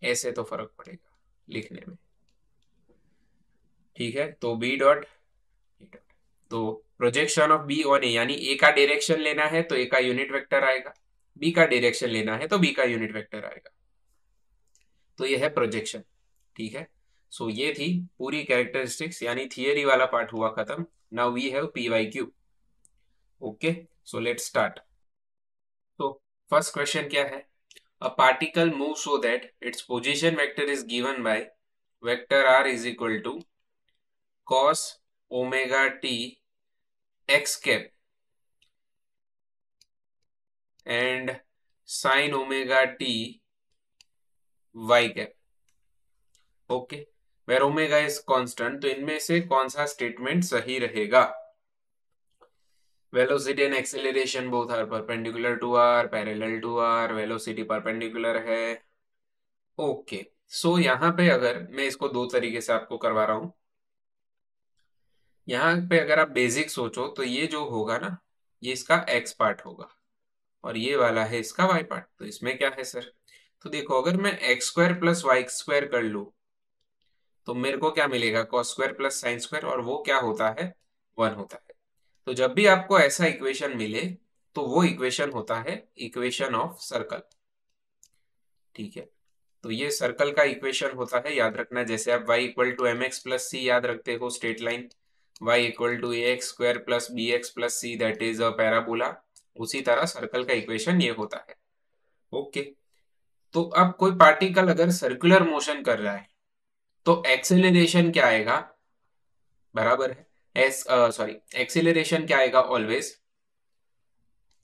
ऐसे तो फर्क पड़ेगा लिखने में। ठीक है, तो बी डॉट, तो प्रोजेक्शन ऑफ बी ऑन ए, यानी ए का डायरेक्शन लेना है तो ए का यूनिट वेक्टर आएगा, बी का डायरेक्शन लेना है तो बी का यूनिट वेक्टर आएगा। तो ये है प्रोजेक्शन। ठीक है, सो ये थी पूरी कैरेक्टरिस्टिक्स, यानी थियरी वाला पार्ट हुआ खत्म। Now we have P Y Q. Okay, so let's start. तो फर्स्ट क्वेश्चन क्या है, a particle moves so that its position vector is given by vector r is equal to cos omega t x cap and sin omega t y cap। Okay, where omega is constant, तो इनमें से कौन सा statement सही रहेगा। Velocity and acceleration both are perpendicular to R, parallel to R, velocity perpendicular है। Okay, so यहाँ पे अगर मैं इसको दो तरीके से आपको करवा रहा हूं, यहाँ पे अगर आप बेसिक सोचो तो ये जो होगा ना, ये इसका एक्स पार्ट होगा और ये वाला है इसका वाई पार्ट। तो इसमें क्या है सर, तो देखो अगर मैं X square plus Y square कर लू तो मेरे को क्या मिलेगा, cos square plus sine square, और वो क्या होता है, वन होता है। तो जब भी आपको ऐसा इक्वेशन मिले तो वो इक्वेशन होता है इक्वेशन ऑफ सर्कल। ठीक है, तो ये सर्कल का इक्वेशन होता है, याद रखना। जैसे आप y equal to M X plus C याद रखते हो, straight line, y equal to A X square plus B X plus C, that is a parabola. उसी तरह सर्कल का इक्वेशन ये होता है। ओके, तो अब कोई पार्टिकल अगर सर्कुलर मोशन कर रहा है तो एक्सेलरेशन क्या आएगा, बराबर है एस, सॉरी, एक्सेलरेशन क्या आएगा ऑलवेज,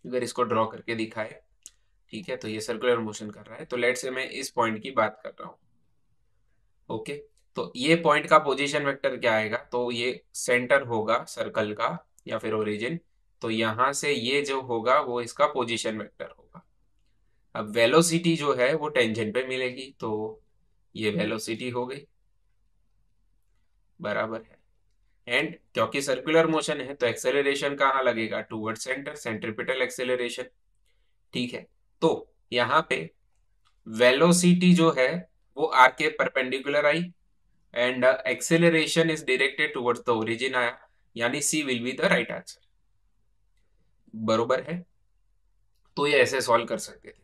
अगर इसको ड्रॉ करके दिखाए। ठीक है, तो ये सर्कुलर मोशन कर रहा है, तो लेट से मैं इस पॉइंट की बात कर रहा हूं। ओके, तो ये पॉइंट का पोजीशन वेक्टर क्या आएगा, तो ये सेंटर होगा सर्कल का या फिर ओरिजिन। तो यहां से ये जो होगा वो इसका पोजीशन वेक्टर होगा। अब वेलोसिटी जो है वो टेंजेंट पे मिलेगी, तो ये वेलोसिटी हो गई, बराबर है। एंड क्योंकि सर्कुलर मोशन है तो एक्सेलरेशन कहाँ लगेगा, टूवर्ड सेंटर, सेंट्रिपिटल एक्सेलरेशन। ठीक है, तो यहाँ पे वेलोसिटी जो है वो आर के परपेंडिकुलर आई and acceleration is directed towards the origin आया, यानी C will be the right answer, बरोबर है। तो ये ऐसे सॉल्व कर सकते थे।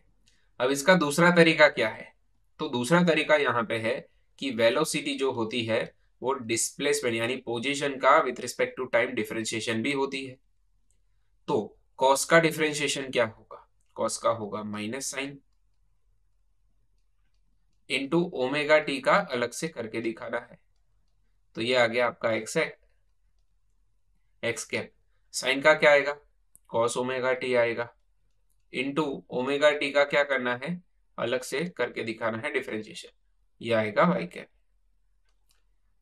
अब इसका दूसरा तरीका क्या है, तो दूसरा तरीका यहाँ पे है कि वेलोसिटी जो होती है वो डिस्प्लेसमेंट यानी पोजीशन का with respect to time differentiation भी होती है। तो कॉस का डिफरेंशिएशन क्या होगा, कॉस का होगा minus sine into omega T का अलग से करके दिखाना है। तो ये आ गया आपका एक्स है, एक्स कैप, साइन का क्या आएगा, कॉस ओमेगा टी आएगा, इंटू ओमेगा टी का क्या करना है, अलग से करके दिखाना है डिफरेंशिएशन, ये आएगा वाई कैप।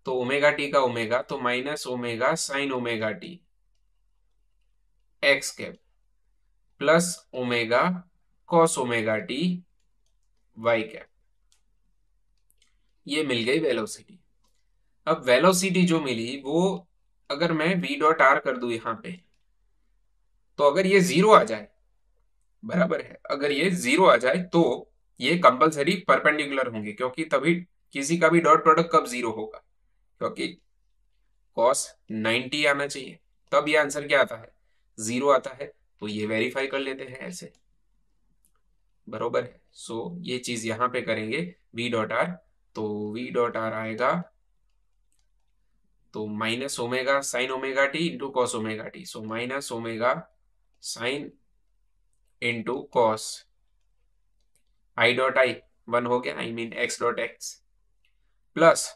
तो ओमेगा टी का ओमेगा, तो minus omega sine omega T X cap plus omega cos omega T Y cap. ये मिल गई वेलोसिटी। अब वेलोसिटी जो मिली वो अगर मैं v डॉट आर कर दूं यहां पे, तो अगर ये जीरो आ जाए, बराबर है, अगर ये जीरो आ जाए तो ये कंपलसरी परपेंडिकुलर होंगे, क्योंकि तभी किसी का भी डॉट प्रोडक्ट कब जीरो होगा, क्योंकि कॉस 90 आना चाहिए, तब ये आंसर क्या आता है, जीरो आता है। तो ये वेरीफाई कर लेते हैं ऐसे। बरोबर है। सो ये चीज यहाँ पे करेंगे v डॉट आर, तो v डॉट आर आएगा तो minus omega sine omega T into cos omega T, so minus omega sine into cos आई डॉट आई, वन हो गया, I mean x dot x, plus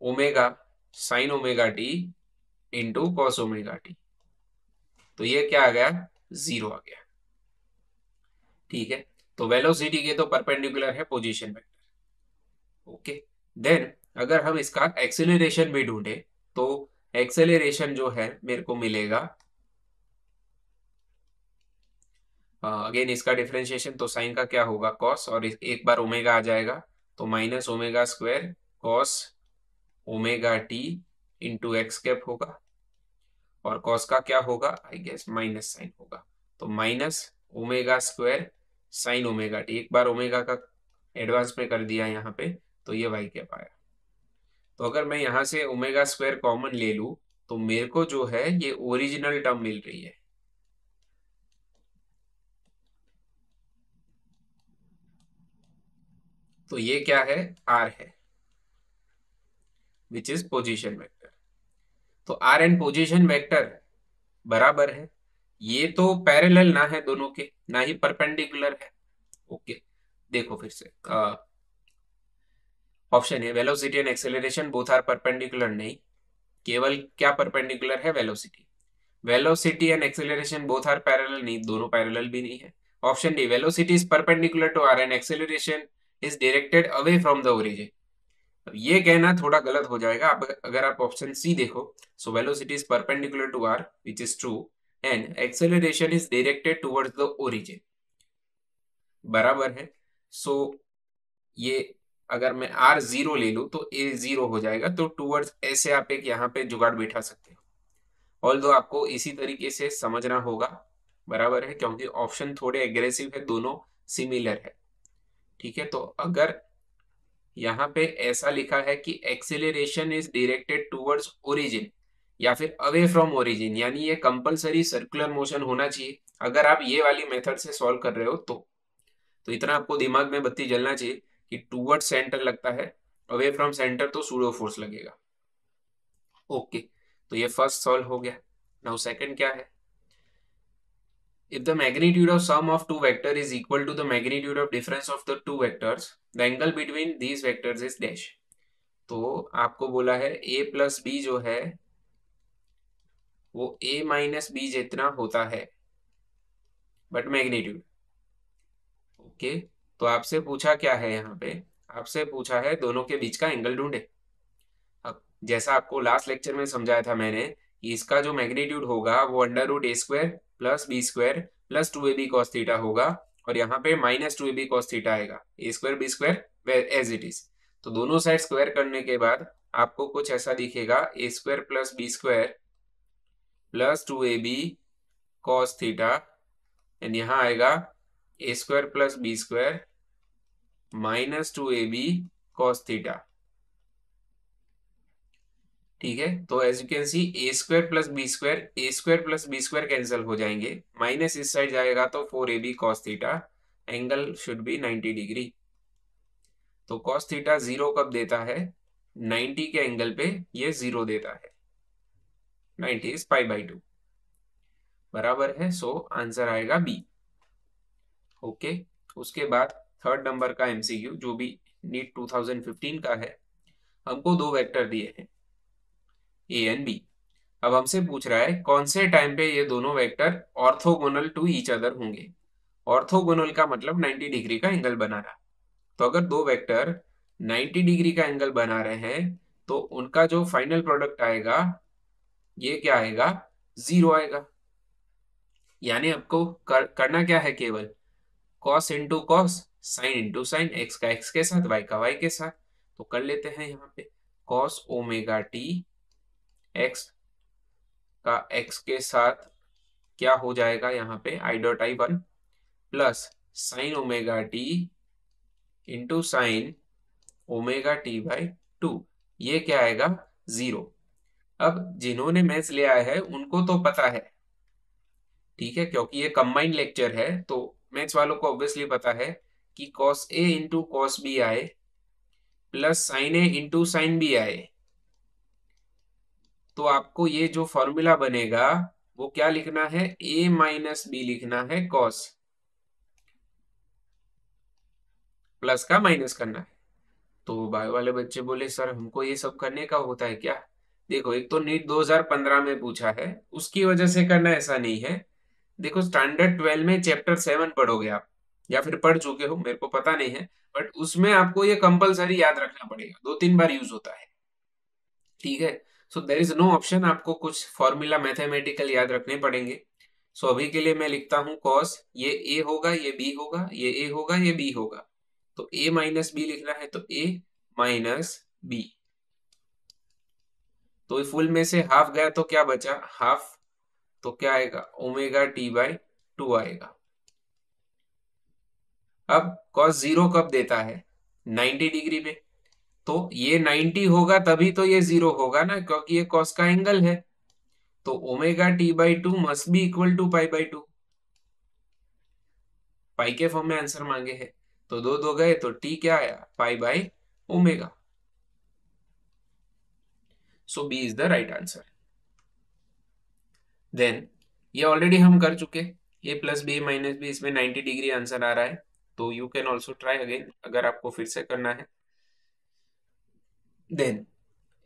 omega sine omega T into cos omega T, तो ये क्या आ गया, zero आ गया। ठीक है, तो वेलोसिटी के तो परपेंडिकुलर है पोजीशन वेक्टर। ओके, देन अगर हम इसका एक्सेलरेशन भी ढूंढे तो एक्सेलरेशन जो है मेरे को मिलेगा, अगेन इसका डिफरेंशिएशन, तो साइन का क्या होगा कॉस, और एक बार ओमेगा आ जाएगा तो minus omega square cos omega T into x cap होगा, और कॉस का क्या होगा, आई गेस माइनस साइन होगा, तो minus omega square sine omega T, एक बार ओमेगा का एडवांस में कर दिया यहाँ पे, तो ये वाई कैप आया। तो अगर मैं यहाँ से ओमेगा स्क्वायर कॉमन ले लूँ तो मेरे को जो है ये ओरिजिनल टर्म मिल रही है, तो ये क्या है, आर है, विच इज पोजीशन वेक्टर। तो आर एंड पोजीशन वेक्टर बराबर है, ये तो पैरेलल ना है दोनों के, ना ही परपेंडिकुलर है। ओके, देखो फिर से ऑप्शन है velocity and acceleration both are perpendicular, नहीं, केवल क्या परपेंडिकुलर है, velocity. Velocity and acceleration both are parallel, नहीं, दोनों पैरेलल भी नहीं है। Option D velocity is perpendicular to R and acceleration is directed away from the origin. अब ये कहना थोड़ा गलत हो जाएगा, अब अगर आप ऑप्शन सी देखो, so velocity is perpendicular to R which is true and acceleration is directed towards the origin, बराबर है। सो ये अगर मैं आर जीरो ले लूं तो ए जीरो हो जाएगा, तो टुवर्ड्स ऐसे आप एक यहाँ पे जुगाड़ बैठा सकते हो, ऑल्दो आपको इसी तरीके से समझना होगा, बराबर है, क्योंकि ऑप्शन थोड़े एग्रेसिव है, दोनों सिमिलर है। ठीक है, तो अगर यहाँ पे ऐसा लिखा है कि acceleration is directed towards origin या फिर अवे फ्रॉम ओरिजिन, यानी ये कंपलसरी सर्कुलर मोशन होना चाहिए अगर आप ये वाली मेथड से सॉल्व कर रहे हो तो इतना आपको दिमाग में बत्ती जलना चाहिए कि टुवर्ड्स सेंटर लगता है, अवे फ्रॉम सेंटर तो सूडो फोर्स लगेगा। ओके, तो ये फर्स्ट सॉल्व हो गया। नाउ सेकंड क्या है, if the magnitude of sum of two vector is equal to the magnitude of difference of the two vectors, the angle between these vectors is dash। तो आपको बोला है a प्लस बी जो है वो a minus B जितना होता है, बट मैग्नीट्यूड। ओके, तो आपसे पूछा क्या है यहाँ पे, आपसे पूछा है दोनों के बीच का एंगल ढूंढे। अब जैसा आपको लास्ट लेक्चर में समझाया था मैंने कि इसका जो मैग्नीट्यूड होगा वो under root A square plus B square plus two A B cos theta होगा, और यहाँ पे minus two A B cos theta आएगा, A square B square as it is. तो दोनों साइड स्क्वायर करने के बाद आपको कुछ ऐसा दिखेगा, A square plus B square plus two A B cos theta, and यहाँ आएगा A square plus B square minus two A B cos theta. ठीक है, तो as you can see A square plus B square cancel हो जाएंगे, minus इस side जाएगा तो four A B cos theta, angle should be 90 degree. तो cos theta zero कब देता है, 90 के एंगल पे ये जीरो देता है, 90 इज पाई बाई 2, बराबर है। सो आंसर आएगा बी। ओके, उसके बाद थर्ड नंबर का एमसीक्यू जो भी नीट 2015 का है, हमको दो वेक्टर दिए हैं ए एंड बी। अब हमसे पूछ रहा है कौन से टाइम पे ये दोनों vector orthogonal to each other होंगे। ऑर्थोगोनल का मतलब 90 डिग्री का एंगल बना रहा, तो अगर दो वेक्टर 90 डिग्री का एंगल बना रहे हैं तो उनका जो फाइनल प्रोडक्ट आएगा ये क्या आएगा, जीरो आएगा। यानी आपको करना क्या है, केवल cos into cos sine into sine, x का एक्स के साथ वाई का वाई के साथ। तो कर लेते हैं यहाँ पे कॉस ओमेगा टी एक्स का एक्स के साथ क्या हो जाएगा यहाँ पे, आई dot I one plus sign omega T into sine omega T by two, ये क्या आएगा, जीरो। अब जिन्होंने मैथ्स लिया है उनको तो पता है, ठीक है, क्योंकि ये कंबाइंड लेक्चर है तो मैथ्स वालों को ऑब्वियसली पता है कि cos A into cos B आए प्लस साइन ए इंटू साइन बी आए, तो आपको ये जो फॉर्मूला बनेगा वो क्या लिखना है, ए माइनस बी लिखना है, कॉस प्लस का माइनस करना है। तो बायो वाले बच्चे बोले सर हमको ये सब करने का होता है क्या? देखो, एक तो नीट 2015 में पूछा है, उसकी वजह से करना, ऐसा नहीं है। देखो, स्टैंडर्ड 12 में चैप्टर 7 पढ़ोगे आप, या फिर पढ़ चुके हो, मेरे को पता नहीं है, बट उसमें आपको ये कंपलसरी याद रखना पड़ेगा, 2-3 बार यूज होता है। ठीक है। सो देर इज नो ऑप्शन, आपको कुछ फॉर्मूला मैथमेटिकल याद रखने पड़ेंगे। सो अभी के लिए मैं लिखता हूं कॉस, ये ए होगा, ये बी होगा, ये ए होगा, ये बी होगा, तो ए माइनस बी लिखना है, तो ए माइनस बी। तो फुल में से हाफ गया तो क्या बचा, हाफ, तो क्या आएगा, ओमेगा टी बाई 2 आएगा। अब कॉस जीरो कब देता है, 90 डिग्री पे, तो ये 90 होगा तभी तो ये जीरो होगा ना, क्योंकि ये कॉस का एंगल है। तो omega T by 2 must be equal to pi by 2, pi के फॉर्म में आंसर मांगे हैं, तो दो दो गए तो टी क्या आया, pi by omega. So B is the right answer. Then ये ऑलरेडी हम कर चुके, A plus B minus B, इसमें 90 डिग्री आंसर आ रहा है, तो you can also try again अगर आपको फिर से करना है। Then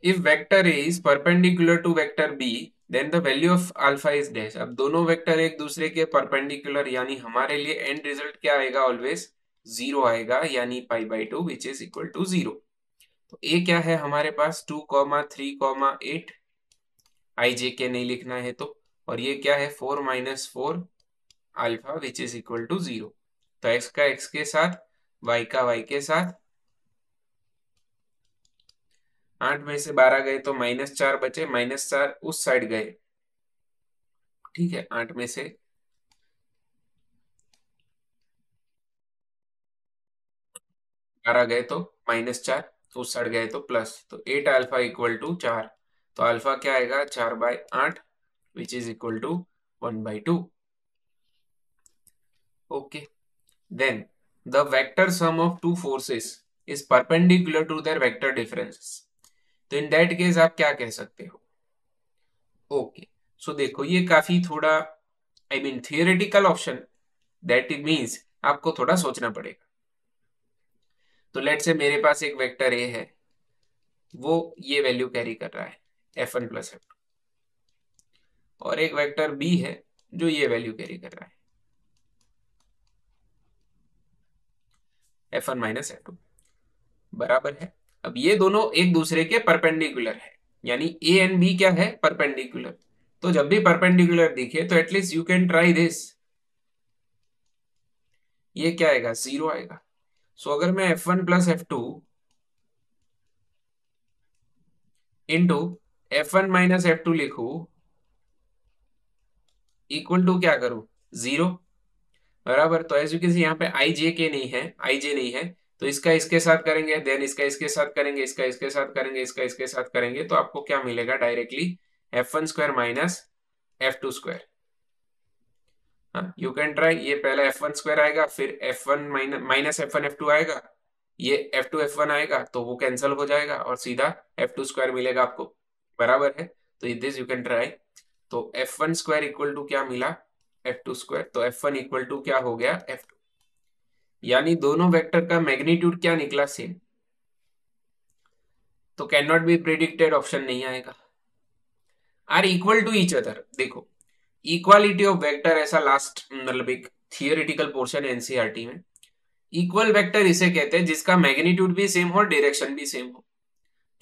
if vector A is perpendicular to vector B, then the value of alpha is dash. अब दोनों वेक्टर एक दूसरे के परपेंडिकुलर, यानी हमारे लिए एंड रिजल्ट क्या आएगा, ऑलवेज जीरो आएगा, यानी pi by 2 which is equal to zero. तो ए क्या है हमारे पास, 2,3,8, आई जे के नहीं लिखना है तो, और ये क्या है 4 - 4 alpha which is equal to zero. तो एक्स का एक्स के साथ, वाई का वाई के साथ, 8 में से 12 गए तो -4 बचे, -4 उस साइड गए। ठीक है, 8 में से 12 गए तो -4, उस साइड गए तो प्लस, तो 8 अल्फा इक्वल टू 4। तो अल्फा क्या आएगा, 4/8 which is equal to 1/2। Okay. Then the vector sum of two forces is perpendicular to their vector differences. तो इन दैट केस आप क्या कह सकते हो? ओके, सो देखो ये काफी थोड़ा, I mean theoretical option, that it means आपको थोड़ा सोचना पड़ेगा। तो लेट से मेरे पास एक वेक्टर ए है, वो ये वैल्यू कैरी कर रहा है, F1 प्लस F2, और एक वेक्टर बी है जो ये वैल्यू कैरी कर रहा है, F1 माइनस F2, बराबर है। अब ये दोनों एक दूसरे के परपेंडिकुलर है, यानी ए एंड बी क्या है, परपेंडिकुलर। तो जब भी परपेंडिकुलर दिखे तो at least you can try this, ये क्या आएगा, जीरो आएगा। सो अगर मैं F1 plus F2 into F1 minus F2 लिखू, इक्वल टू क्या करूं, जीरो, बराबर। तो एज यू कैन सी यहाँ पे आई जे के नहीं है, आई जे नहीं है, तो इसका इसके साथ करेंगे, देन इसका इसके साथ करेंगे, इसका इसके साथ करेंगे, इसका इसके साथ करेंगे, तो आपको क्या मिलेगा directly, F1 square minus F2 square. हाँ, यू कैन ट्राई, ये पहला F1 स्क्वायर आएगा, फिर F1 माइनस F1 F2 आएगा, ये F2 F1 आएगा, तो वो कैंसिल हो जाएगा और सीधा F2 स्क्वायर मिलेगा आपको, बराबर है। तो दिस यू कैन ट्राई। तो F1 स्क्वायर इक्वल टू क्या मिला, F2 स्क्वायर, तो F1 इक्वल टू क्या हो गया, F2, यानी दोनों वेक्टर का मैग्नीट्यूड क्या निकला, सेम। तो can not be predicted option नहीं आएगा। Are equal to each other, देखो इक्वालिटी ऑफ वेक्टर, ऐसा लास्ट मतलब एक थियोरेटिकल पोर्शन है एनसीईआरटी में। इक्वल वेक्टर इसे कहते हैं जिसका मैग्नीट्यूड भी सेम हो, डायरेक्शन भी सेम हो।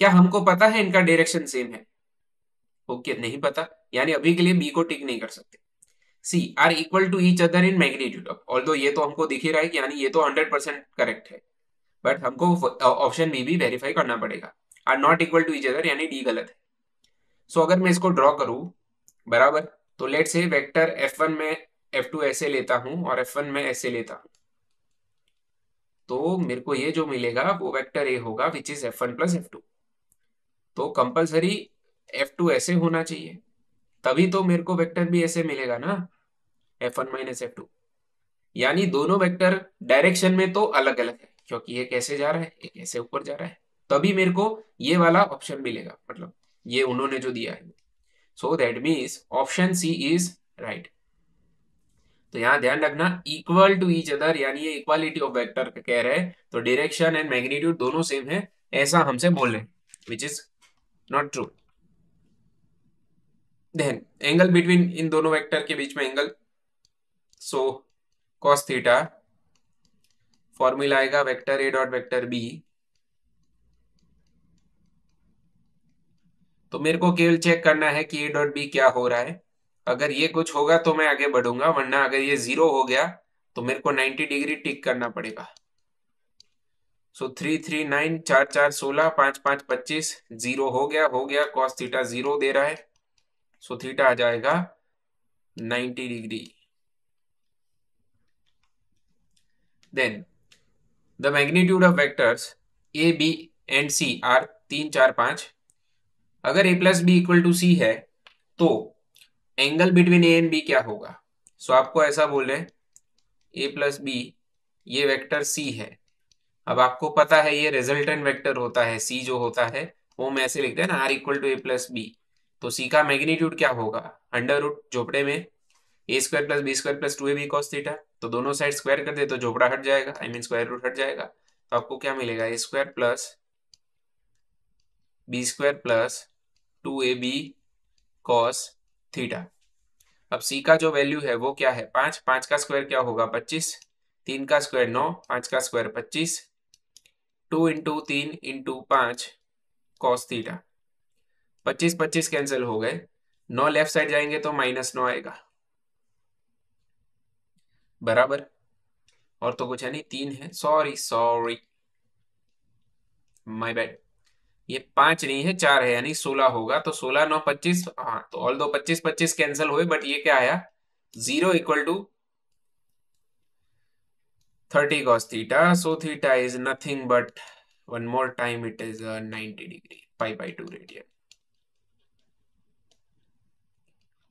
क्या हमको पता है इनका डायरेक्शन सेम है? ओके, नहीं पता, यानी अभी के लिए बी को टिक नहीं कर सकते। C are equal to each other in magnitude, although ये तो हमको दिख ही रहा है कि यानी ये तो 100% करेक्ट है, बट हमको ऑप्शन बी भी वेरीफाई करना पड़ेगा। Are not equal to each other, यानी डी गलत है। सो अगर मैं इसको ड्रॉ करूं, बराबर, तो लेट से वेक्टर F1 में F2 ऐसे लेता हूं और F1 में ऐसे लेता हूं, तो मेरे को ये जो मिलेगा वो वेक्टर ए होगा which is F1 plus F2। तो कंपलसरी F2 ऐसे होना चाहिए, तभी तो मेरे को वेक्टर भी ऐसे मिलेगा ना, F1 माइनस F2। यानी दोनों वेक्टर डायरेक्शन में तो अलग अलग है, क्योंकि ये कैसे जा रहा है, ये कैसे ऊपर जा रहा है, तभी मेरे को ये वाला ऑप्शन मिलेगा, मतलब ये उन्होंने जो दिया है। So that means option C is right. तो यहाँ ध्यान रखना, इक्वल टू ईच अदर, यानी ये इक्वालिटी ऑफ वेक्टर कह रहे हैं, तो डायरेक्शन एंड मैग्नीट्यूड दोनों सेम है, ऐसा हमसे बोल रहे हैं, which is not true. Then angle between इन दोनों वेक्टर के बीच में angle, so cos theta, formula आएगा vector A dot vector B. तो मेरे को केवल चेक करना है कि ए डॉट बी क्या हो रहा है। अगर ये कुछ होगा तो मैं आगे बढ़ूंगा, वरना अगर ये 0 हो गया तो मेरे को 90 डिग्री टिक करना पड़ेगा। सो 3 3 9 4 4 16 5 5 25, 0 हो गया, cos थीटा 0 दे रहा है, सो थीटा आ जाएगा 90 degree. Then the magnitude of vectors A B and C are 3 4 5। अगर A plus B equal to C है तो angle between A and B क्या होगा। सो आपको ऐसा बोल रहे हैं ए प्लस बी, ये वेक्टर सी है। अब आपको पता है ये रिजल्टेंट वेक्टर होता है, सी जो होता है वो मैं ऐसे लिखते हैं ना, are equal to A plus B. तो सी का मैग्नीट्यूड क्या होगा, अंडर रूट झोपड़े में A square plus B square plus 2ab cos theta. तो दोनों साइड स्क्वायर कर दे तो झोपड़ा हट जाएगा, आई मीन स्क्वायर रूट हट जाएगा। तो आपको क्या मिलेगा, A square plus B square plus 2ab cos theta. अब सी का जो वैल्यू है वो क्या है, 5, 5 का स्क्वायर क्या होगा 25, 3 का स्क्वायर 9, 5 का square 25, 2 into 3 into 5 cos theta. 25 25 cancel हो गए, 9 लेफ्ट साइड जाएंगे तो -9 आएगा, बराबर। और तो कुछ है नहीं, 3 है, सॉरी सॉरी, माय बैड। ये 5 नहीं है 4 है, यानी 16 होगा, तो 16 9 25, हाँ तो ऑल दो 25 25 कैंसिल हुए, बट ये क्या आया, 0 equal to 30 cos theta. So theta is nothing but, one more time, it is 90 degree, π/2 radian.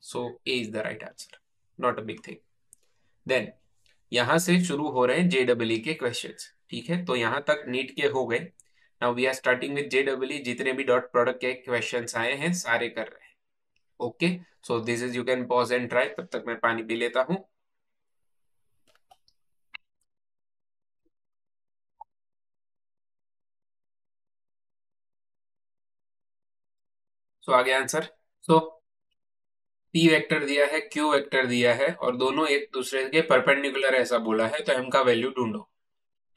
So A is the right answer, not a big thing. Then यहां से शुरू हो रहे हैं JEE के क्वेश्चंस, ठीक है। तो यहां तक नीट के हो गए। Now we are starting with JEE, जितने भी डॉट प्रोडक्ट के क्वेश्चंस आए हैं सारे कर रहे हैं। Okay, so this is, you can pause and try, तब तक मैं पानी पी लेता हूं। सो आगे आंसर। सो P वेक्टर दिया है, Q वेक्टर दिया है, और दोनों एक दूसरे के परपेंडिकुलर ऐसा बोला है, तो M का वैल्यू ढूंढो।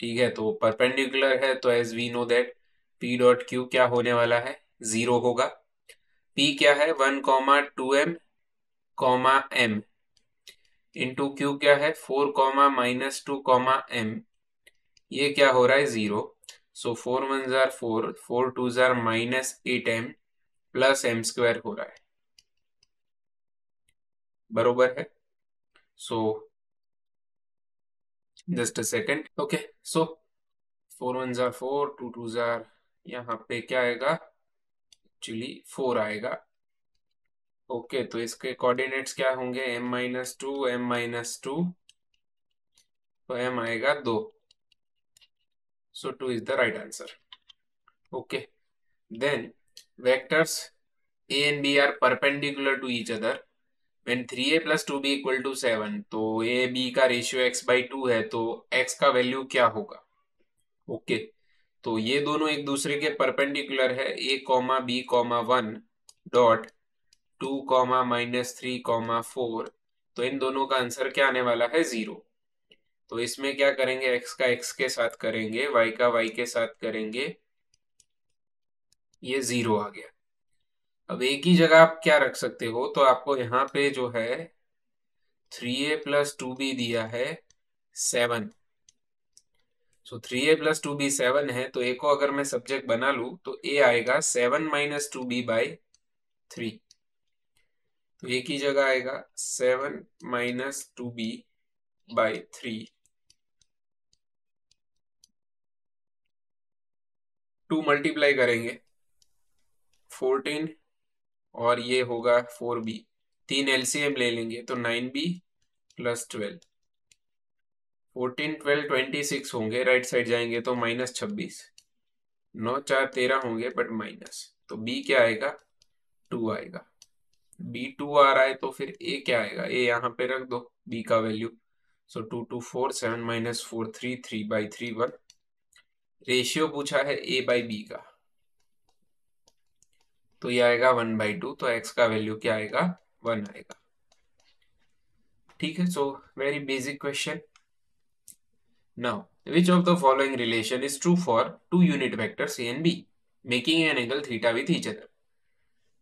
ठीक है, तो परपेंडिकुलर है तो as we know that P dot Q क्या होने वाला है, 0 होगा। P क्या है, 1,2m,m, इंटू क्यू क्या है 4,-2,m, ये क्या हो रहा है 0। सो 4 1 jar 4, 4 2 jar -8m plus m square हो रहा है, बरोबर है। So just a second, okay. So 4 1 jar 4, 2 2 jar, यहाँ पे क्या आएगा, एक्चुअली 4 आएगा। ओके, तो इसके कोऑर्डिनेट्स क्या होंगे, m-2 m-2, तो m आएगा 2। So 2 is the right answer. Okay, then vectors a and b are perpendicular to each other when 3a plus 2b equal to 7। तो a b का रेशियो x/2 है, तो x का value क्या होगा। Okay, तो ये दोनों एक दूसरे के परपेंडिकुलर है, a,b,1 डॉट 2,-3,4। तो इन दोनों का आंसर क्या आने वाला है, 0। तो इसमें क्या करेंगे, x का x के साथ करेंगे, y का y के साथ करेंगे, ये 0 आ गया। अब एक ही जगह आप क्या रख सकते हो, तो आपको यहाँ पे जो है 3a प्लस 2b दिया है 7। सो 3a प्लस 2b 7 है, तो a को अगर मैं सब्जेक्ट बना लूं तो a आएगा 7 - 2b/3। तो एक ही जगह आएगा 7 - 2b/3, 2 मल्टीप्लाई करेंगे 14, और ये होगा 4b, 3 LCM ले लेंगे तो 9b + 12। 14, 12, 26 होंगे, राइट साइड जाएंगे तो -26, 9, 4, 13 होंगे बट माइनस, तो बी क्या आएगा, 2 आएगा। बी 2 आ रहा है तो फिर ए क्या आएगा, ए यहाँ पे रख दो बी का वैल्यू। सो 2, 2, 4, 7 -4, 3, 3/3, 1। रेशियो पूछा है ए बाई बी का, तो ये आएगा 1/2, तो एक्स का वैल्यू क्या आएगा, 1 आएगा। ठीक है, so very basic question. Now which of the following relation is true for two unit vectors a and b making an angle theta with each other?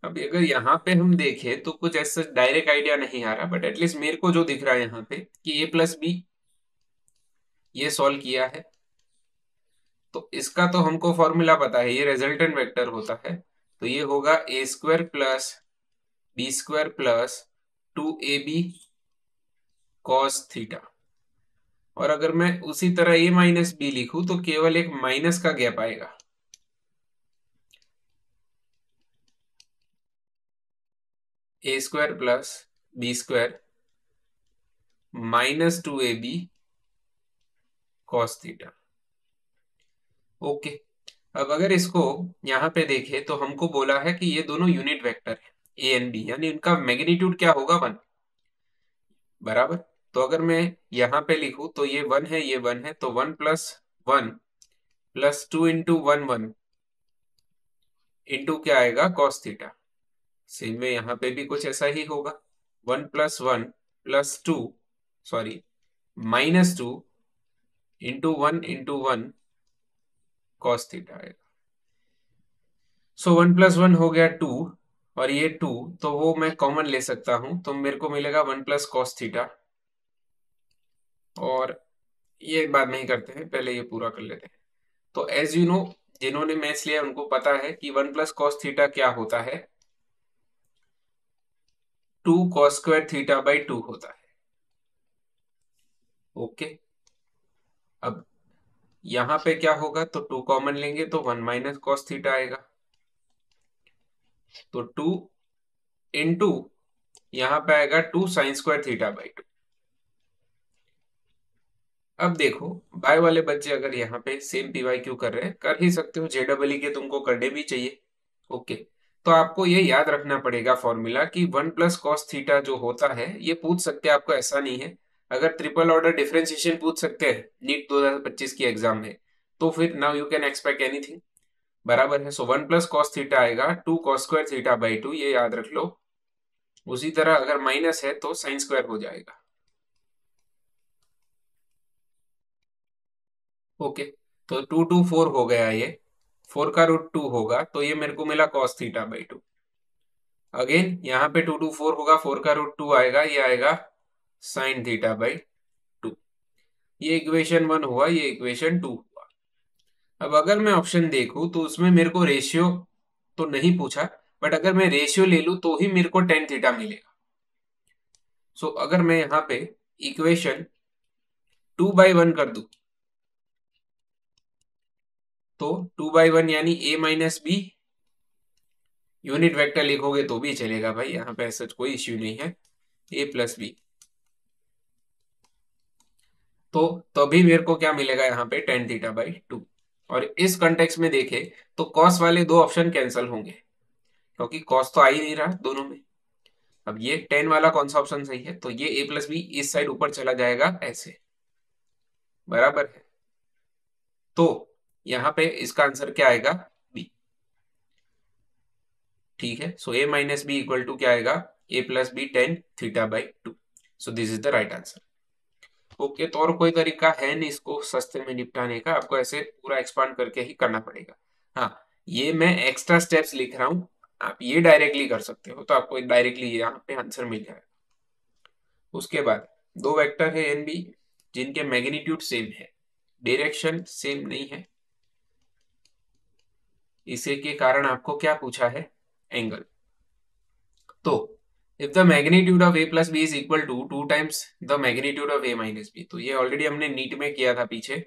अब अगर यहाँ पे हम देखें तो कुछ ऐसा डायरेक्ट आइडिया नहीं आ रहा, बट एटलीस्ट मेरे को जो दिख रहा है यहाँ पे कि a प्लस बी ये सॉल्व किया है, तो इसका तो हमको फॉर्मूला पता है, ये रिजल्टेंट वेक्टर होता है, तो ये होगा a² plus b² plus 2ab cos theta. और अगर मैं उसी तरह a माइनस बी लिखूं तो केवल एक माइनस का गैप आएगा, a² plus b² -2ab cos theta. Okay, अब अगर इसको यहां पे देखें तो हमको बोला है कि ये दोनों यूनिट वेक्टर है ए एंड बी, यानी इनका मैग्नीट्यूड क्या होगा, 1, बराबर। तो अगर मैं यहां पे लिखूं तो ये 1 है, ये 1 है, तो 1 + 1 + 2 × 1 1 इंटू क्या आएगा, cos थीटा। सेम में यहाँ पे भी कुछ ऐसा ही होगा, 1 + 1 + 2, सॉरी -2 × 1 × 1 cos थीटा आएगा। सो 1 + 1 हो गया 2, और ये 2 तो वो मैं कॉमन ले सकता हूं, तो मेरे को मिलेगा 1 + cos थीटा। और ये बाद में ही करते हैं, पहले ये पूरा कर लेते हैं। तो एज यू नो, जिन्होंने मैथ्स लिया उनको पता है कि 1 + cos थीटा क्या होता है, 2 cos² थीटा/2 होता है। ओके, अब यहां पे क्या होगा, तो 2 कॉमन लेंगे तो 1 - cos थीटा आएगा, तो 2 इंटू यहां पे आएगा 2 sin² थीटा/2। अब देखो, बाय वाले बच्चे अगर यहाँ पे सेम पीवाईक्यू कर रहे हैं, कर ही सकते हो, जेडबल के तुमको करने भी चाहिए। ओके, तो आपको ये याद रखना पड़ेगा फॉर्मूला कि 1 + cos थीटा जो होता है, ये पूछ सकते हैं आपको, ऐसा नहीं है। अगर ट्रिपल ऑर्डर डिफरेंशिएशन पूछ सकते हैं नीट 2025 की एग्जाम में, तो फिर now you can expect anything, बराबर है। सो 1 + cos थीटा आएगा 2 cos² थीटा/2, ये याद रख लो। उसी तरह अगर माइनस है तो sin² हो जाएगा। ओके, तो 2 2 4 हो गया, ये 4 का रूट 2 होगा, तो ये मेरे को मिला cos थीटा/2। अगेन यहाँ पे 2 2 4 होगा, 4 का रूट 2 आएगा, ये आएगा sin थीटा/2। ये इक्वेशन 1 हुआ, ये इक्वेशन 2 हुआ। अब अगर मैं ऑप्शन देखूं तो उसमें मेरे को रेशियो तो नहीं पूछा, बट अगर मैं रेशियो ले लूं तो ही मेरे को tan थीटा मिलेगा। सो अगर मैं यहाँ पे इक्वेशन 2/1 कर दूं, तो 2/1 यानी a minus B, unit vector लिखोगे तो भी चलेगा भाई, यहाँ पे ऐसा कोई इश्यू नहीं है, a + b। तो तभी मेरे को क्या मिलेगा यहाँ पे, tan थीटा/2। और इस कंटेक्स्ट में देखे तो cos वाले दो ऑप्शन कैंसिल होंगे, क्योंकि cos तो आ ही नहीं रहा दोनों में। अब ये tan वाला कौन सा ऑप्शन सही है, तो ये a + b इस साइड ऊपर चला जाएगा ऐसे, बराबर है। तो यहाँ पे इसका आंसर क्या आएगा, b। ठीक है, so a minus B equal to क्या आएगा, a + b tan theta. So this is the right answer. Okay, तो और कोई तरीका है नहीं इसको सस्ते में निपटाने का, आपको ऐसे पूरा एक्सपांड करके ही करना पड़ेगा। हाँ, ये मैं एक्स्ट्रा स्टेप्स लिख रहा हूँ, आप ये डायरेक्टली कर सकते हो, तो आपको डायरेक्टली यहाँ पे आंसर मिल जाएगा। उसके बाद दो वेक्टर है एन बी, जिनके मैग्नीट्यूड सेम है, डायरेक्शन सेम नहीं है, इसी के कारण आपको क्या पूछा है, एंगल। तो if the magnitude of a plus b is equal to 2 times the magnitude of a minus b, तो ये ऑलरेडी हमने नीट में किया था पीछे,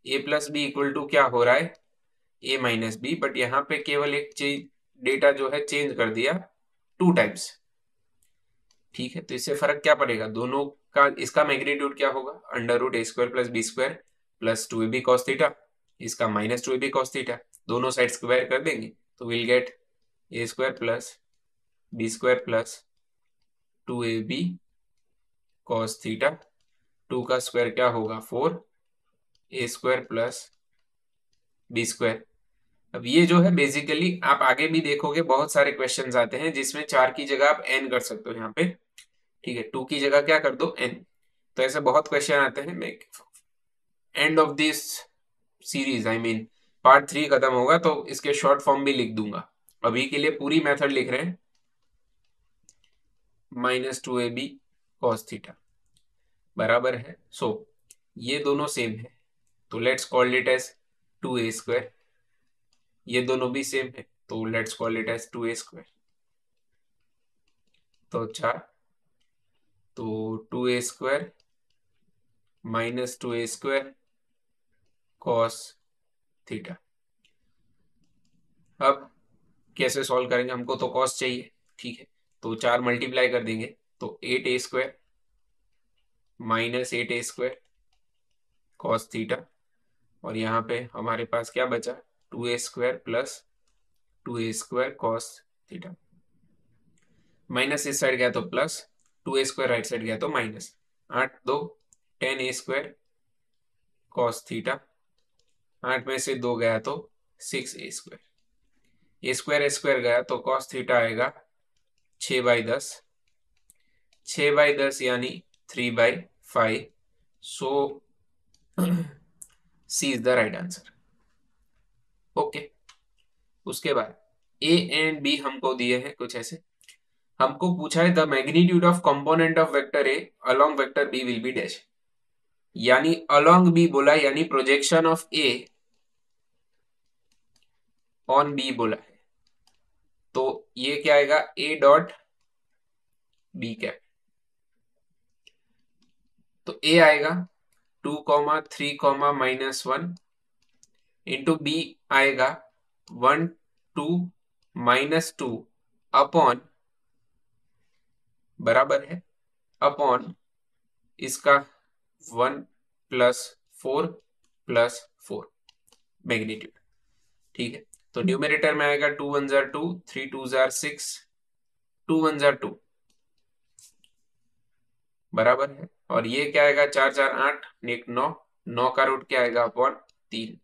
a plus b equal to क्या हो रहा है, a माइनस बी, बट यहाँ पे केवल एक चीज डेटा जो है चेंज कर दिया 2 टाइम्स, ठीक है, तो इससे फर्क क्या पड़ेगा दोनों का, इसका मैग्नीट्यूड क्या होगा, under root A square plus B square plus 2ab cos theta, इसका माइनस 2ab cos थीटा, दोनों साइड स्क्वायर कर देंगे तो will get A square plus B square plus 2ab cos theta, 2 का स्क्वायर क्या होगा 4 A square plus B square. अब ये जो है बेसिकली आप आगे भी देखोगे बहुत सारे क्वेश्चंस आते हैं जिसमें 4 की जगह आप n कर सकते हो यहाँ पे, ठीक है, 2 की जगह क्या कर दो n। तो ऐसे बहुत क्वेश्चन आते हैं। मैं end of this series I mean part 3 खत्म होगा तो इसके शॉर्ट फॉर्म भी लिख दूंगा, अभी के लिए पूरी मेथड लिख रहे हैं, -2ab cos थीटा बराबर है। सो ये दोनों सेम है तो let's call it as 2a square, ये दोनों भी सेम है तो let's call it as 2a square. तो 4, तो 2a square -2a square cos theta. अब कैसे सॉल्व करेंगे, हमको तो cos चाहिए, ठीक है, तो 4 मल्टीप्लाई कर देंगे तो 8a square -8a square cos theta, और यहाँ पे हमारे पास क्या बचा 2a square plus 2a square cos theta, minus इस साइड गया तो plus, 2a square right side गया तो minus, 8 2 10a square cos theta, 8 में से 2 गया तो 6a स्क्वायर, ए स्क्वायर गया तो cos थीटा आएगा 6/10, 6/10 यानी 3/5। So C is the right answer. Okay, उसके बाद ए एंड बी हमको दिए हैं कुछ ऐसे, हमको पूछा है the magnitude of component of vector A along vector B will be dash, यानी अलोंग बी बोला यानी projection of A on B बोला है, तो ये क्या आएगा ए डॉट बी कैप, तो ए आएगा 2,3,-1 इंटू बी आएगा 1 2 -2 अपॉन, बराबर है, अपॉन इसका 1 +4 +4 मैग्नीट्यूड, ठीक है, तो न्यूमरेटर में आएगा 2 1 जार 2 3 2 जार 6 2 1 जार 2 बराबर है, और ये क्या आएगा 4 4 8 1 9 9 का रूट क्या आएगा अपॉन 3,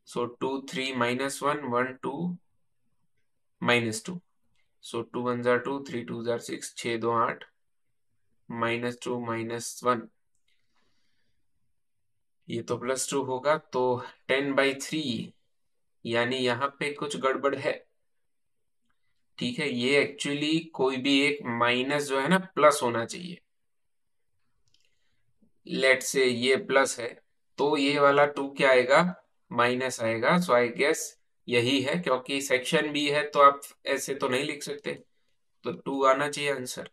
सो 2 3 -1 1 2 -2, सो 2 1 जार 2 3 2 जार 6 6 2 8 -2 -1, ये तो +2 होगा तो 10/3, यानी यहाँ पे कुछ गड़बड़ है, ठीक है, ये एक्चुअली कोई भी एक माइनस जो है ना प्लस होना चाहिए, लेट से ये प्लस है तो ये वाला 2 क्या आएगा माइनस आएगा, सो आई गेस यही है, क्योंकि सेक्शन बी है तो आप ऐसे तो नहीं लिख सकते, तो 2 आना चाहिए आंसर,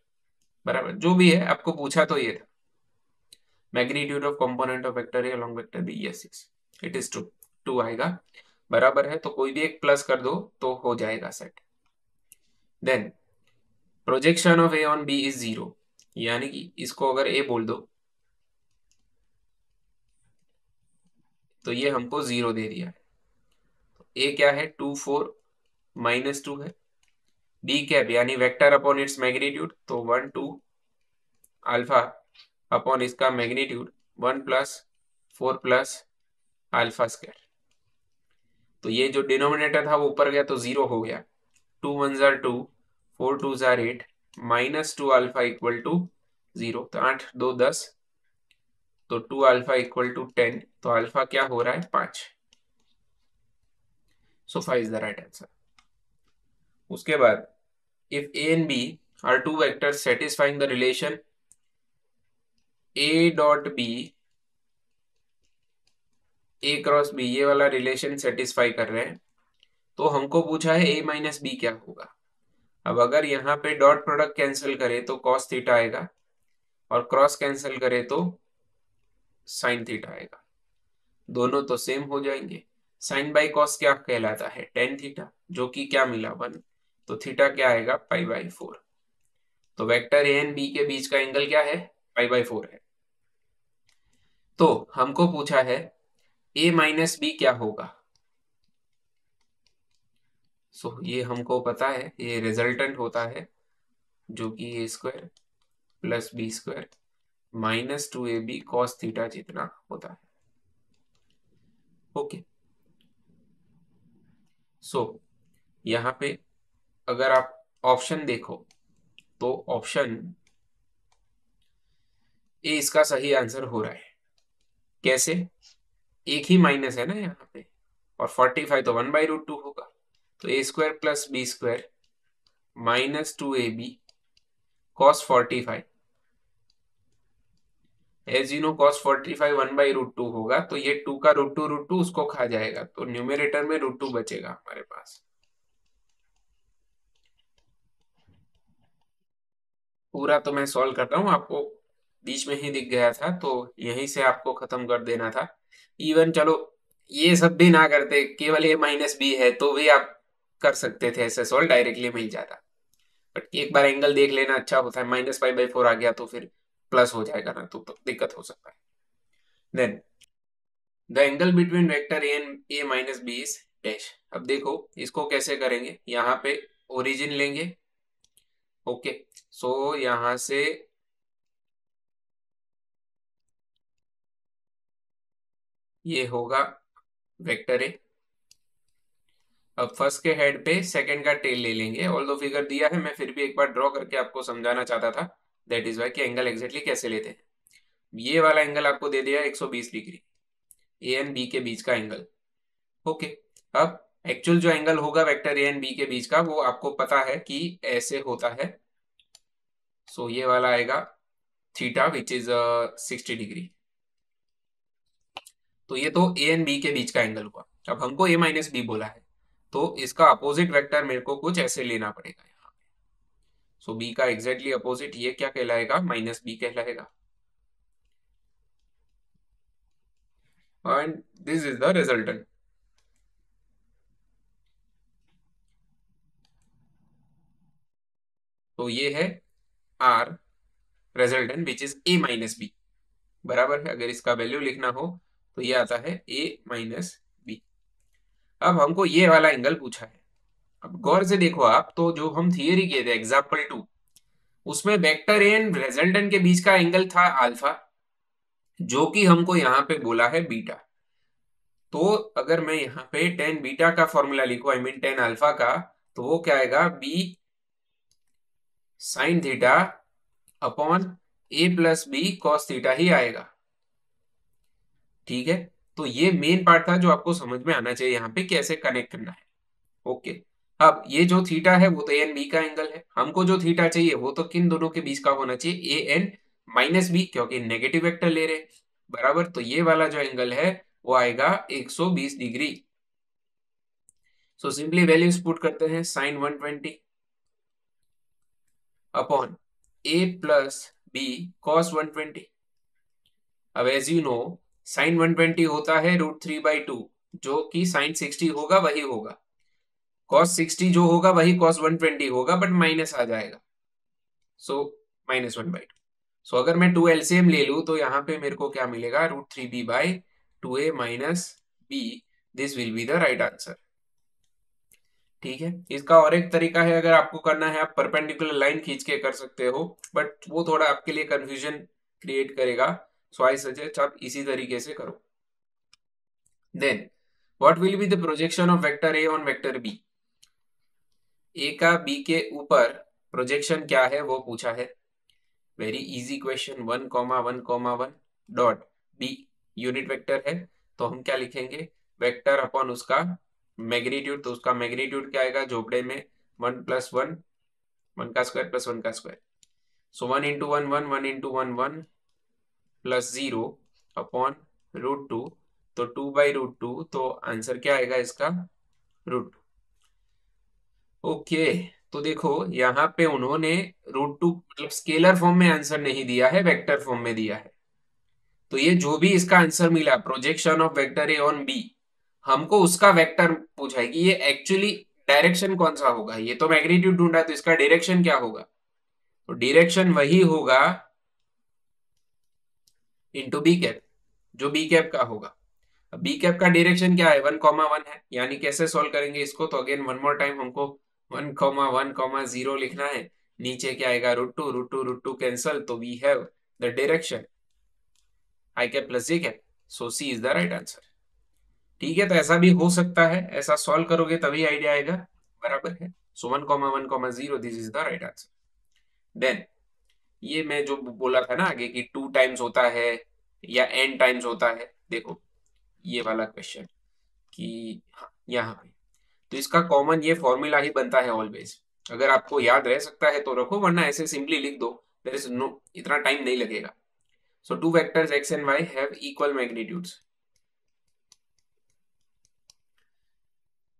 बराबर, जो भी है आपको पूछा तो ये था magnitude of component of vector A along vector B, yes yes it is 2, 2 आएगा, बराबर है, तो कोई भी एक प्लस कर दो तो हो जाएगा set. Then projection of A on B is 0, यानी कि इसको अगर ए बोल दो तो ये हमको 0 दे दिया है, ए क्या है 2 4 -2 है, बी कैप यानी वेक्टर अपॉन इट्स मैग्नीट्यूड तो 1 2 अल्फा अपॉन इसका मैग्नीट्यूड 1 + 4 + अल्फा स्क्वायर, तो ये जो डिनोमिनेटर था वो ऊपर गया तो 0 हो गया, 2 1 जार 2 4 2 जार 8 -2 अल्फा इक्वल टू 0, तो 8 2 10, तो 2 अल्फा इक्वल टू 10, तो अल्फा क्या हो रहा है 5, so 5 is the right answer. उसके बाद if A and B are two vectors satisfying the relation A dot B A cross B, ये वाला रिलेशन सेटिस्फाई कर रहे हैं, तो हमको पूछा है ए माइनस बी क्या होगा। अब अगर यहाँ पे डॉट प्रोडक्ट कैंसिल करे तो कॉस थीटा आएगा, और क्रॉस कैंसिल करे तो साइन थीटा आएगा, दोनों तो सेम हो जाएंगे, साइन बाई कॉस क्या कहलाता है टेन थीटा, जो कि क्या मिला 1, तो थीटा क्या आएगा π/4, तो वेक्टर ए एंड बी के बीच का एंगल क्या है, π/4 है। तो हमको पूछा है a माइनस बी क्या होगा। सो ये हमको पता है, ये रिजल्टेंट होता है जो कि a² plus b² minus 2ab cos theta जितना होता है। ओके, सो यहाँ पे अगर आप ऑप्शन देखो तो ऑप्शन ए इसका सही आंसर हो रहा है। कैसे, एक ही माइनस है ना यहाँ पे, और 45 तो 1/√2 होगा, तो a² plus b² minus 2ab cos 45, as you know cos 45 1/√2 होगा, तो ये 2 का √2 उसको खा जाएगा, तो न्यूमरेटर में √2 बचेगा हमारे पास। पूरा तो मैं सॉल्व कर रहा हूँ, आपको बीच में ही दिख गया था तो यहीं से आपको खत्म कर देना था। इवन चलो ये सब भी ना करते, केवल ए माइनस बी है तो भी आप कर सकते थे, ऐसे सॉल्व डायरेक्टली मिल जाता। बट एक बार एंगल देख लेना अच्छा होता है, -π/4 आ गया तो फिर प्लस हो जाएगा ना, तो दिक्कत हो सकता है। Then the angle between vector A and A minus B is dash. अब देखो इसको कैसे करेंगे, यहाँ पे ओरिजिन लेंगे। ओके, सो यहाँ से ये होगा वेक्टर ए। अब फर्स्ट के हेड पे सेकंड का टेल ले लेंगे, ऑल दो फिगर दिया है, मैं फिर भी एक बार ड्रॉ करके आपको समझाना चाहता था। दैट इज वाई कि एंगल एग्जैक्टली कैसे लेते हैं। ये वाला एंगल आपको दे दिया 120 डिग्री, ए एंड बी के बीच का एंगल। ओके, अब एक्चुअल जो एंगल होगा वेक्टर ए एंड बी के बीच का वो आपको पता है कि ऐसे होता है। सो ये वाला आएगा थीटा विच इज 60 डिग्री। तो ये तो ए एंड बी के बीच का एंगल हुआ। अब हमको ए माइनस बी बोला है, तो इसका अपोजिट वेक्टर मेरे को कुछ ऐसे लेना पड़ेगा यहाँ। सो बी का एग्जैक्टली अपोजिट ये क्या कहलाएगा, माइनस बी कहलाएगा। And this is the resultant. तो ये है R resultant which is A minus B, बराबर है। अगर इसका वैल्यू लिखना हो तो ये आता है ए माइनस बी। अब हमको ये वाला एंगल पूछा है। अब गौर से देखो आप, तो जो हम थियरी किए थे एग्जाम्पल 2, उसमें वेक्टर एंड रिजल्टेंट के बीच का एंगल था अल्फा, जो कि हमको यहाँ पे बोला है बीटा। तो अगर मैं यहाँ पे टेन बीटा का फॉर्मूला लिखूं, आई मीन टेन अल्फा का, तो वो क्या आएगा, B sine theta upon A plus B cos theta ही आएगा। ठीक है, तो ये मेन पार्ट था जो आपको समझ में आना चाहिए यहाँ पे कैसे कनेक्ट करना है। ओके, अब ये जो थीटा है वो तो ए एंड बी का एंगल है, हमको जो थीटा चाहिए वो तो किन दोनों के बीच का होना चाहिए, ए एंड माइनस बी, क्योंकि नेगेटिव वेक्टर ले रहे हैं, बराबर। तो ये वाला जो एंगल है वो आएगा 120 degree. So simply values put करते हैं, sign 120 upon A plus B cos 120। अब एज यू नो साइन 120 होता है √3/2, जो कि साइन 60 होगा वही होगा, कॉस 60 जो होगा वही कॉस 120 होगा, बट माइनस आ जाएगा। सो -1/2। सो अगर मैं 2 एलसीएम ले लूं तो यहाँ पे मेरे को क्या मिलेगा, √3b/2a minus B. This will be the right answer. ठीक है, इसका और एक तरीका है, अगर आपको करना है आप परपेंडिकुलर लाइन खींच के कर सकते हो, बट वो थोड़ा आपके लिए कंफ्यूजन क्रिएट करेगा। सो आई सजेस्ट आप इसी तरीके से करो। Then what will be the projection of vector A on vector B. A का बी के ऊपर प्रोजेक्शन क्या है वो पूछा है। Very easy question, 1,1,1 dot B unit vector है, तो हम क्या लिखेंगे, वेक्टर अपॉन उसका मैग्नीट्यूड। तो उसका मैग्नीट्यूड क्या आएगा, झोपड़े में 1 + 1, 1 का स्क्वायर प्लस 1 का स्क्वायर। सो 1 × 1 1, 1 × 1 1 प्लस 0 अपॉन √2, तो 2/√2, तो आंसर क्या आएगा इसका, √2। ओके, तो देखो यहाँ पे उन्होंने √2 मतलब स्केलर फॉर्म में आंसर नहीं दिया है, वेक्टर फॉर्म में दिया है। तो ये जो भी इसका आंसर मिला, projection of vector A on B, हमको उसका वेक्टर पूछा है कि ये एक्चुअली डायरेक्शन कौन सा होगा। ये तो मैग्नीट्यूड ढूंढा है, तो इसका डायरेक्शन क्या होगा। तो डायरेक्शन वही होगा इंटू बी कैप, जो बी कैप का होगा। अब बी कैप का डायरेक्शन क्या है, 1,1 है, यानी कैसे सॉल्व करेंगे इसको, तो अगेन वन मोर टाइम हमको 1,1,0 लिखना है। नीचे क्या आएगा, √2 कैंसल, तो we have the direction I cap plus J cap, so C is the right answer. ठीक है, तो ऐसा भी हो सकता है, ऐसा सॉल्व करोगे तभी आइडिया आएगा। बराबर है, so 1,1,0 this is the right answer. Then ये मैं जो बोला था ना आगे कि 2 टाइम्स होता है या n टाइम्स होता है, देखो ये वाला क्वेश्चन कि हाँ, यहाँ पे तो इसका कॉमन ये फॉर्मूला ही बनता है ऑलवेज। अगर आपको याद रह सकता है तो रखो, वरना ऐसे सिंपली लिख दो, देयर इज नो, इतना टाइम नहीं लगेगा। So two vectors x and y have equal magnitudes.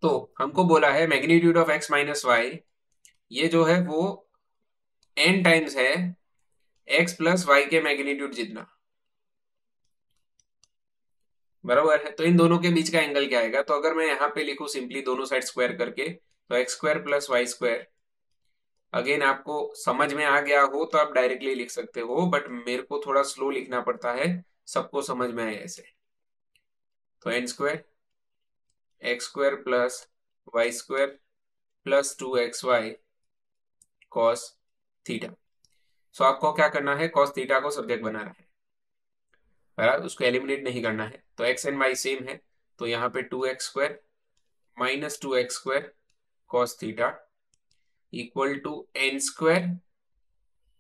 तो हमको बोला है magnitude of x minus Y, ये जो है वो n टाइम्स है x प्लस वाई के मैग्नीट्यूड जितना। बराबर है, तो इन दोनों के बीच का एंगल क्या आएगा, तो अगर मैं यहाँ पे लिखूं सिंपली दोनों साइड स्क्वायर करके, तो X square plus Y square. Again आपको समझ में आ गया हो तो आप डायरेक्टली लिख सकते हो, बट मेरे को थोड़ा स्लो लिखना पड़ता है, सबको समझ में आए ऐसे। तो N square X square plus Y square plus 2xy cos theta. So आपको क्या करना है, कॉस थीटा को सब्जेक्ट बनाना है, बराबर, उसको एलिमिनेट नहीं करना है। तो एक्स एंड वाई सेम है, तो यहाँ पे 2x² minus 2x² cos theta equal to n²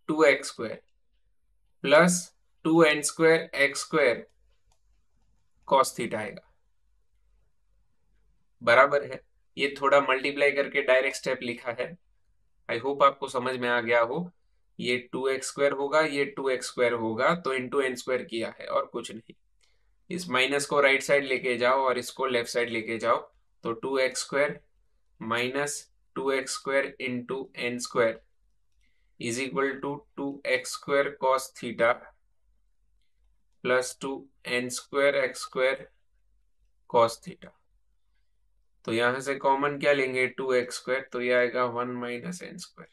2x² plus 2n² x² cos theta आएगा। बराबर है, ये थोड़ा मल्टीप्लाई करके डायरेक्ट स्टेप लिखा है। आई होप आपको समझ में आ गया हो। ये 2x² होगा, ये 2x² होगा, तो इंटू n² किया है और कुछ नहीं। इस माइनस को राइट साइड लेके जाओ और इसको लेफ्ट साइड लेके जाओ, तो 2x² minus 2x² into n² is equal to 2x² cos theta plus 2n² x² cos theta. तो यहां से कॉमन क्या लेंगे, 2x², तो ये आएगा 1 - n²।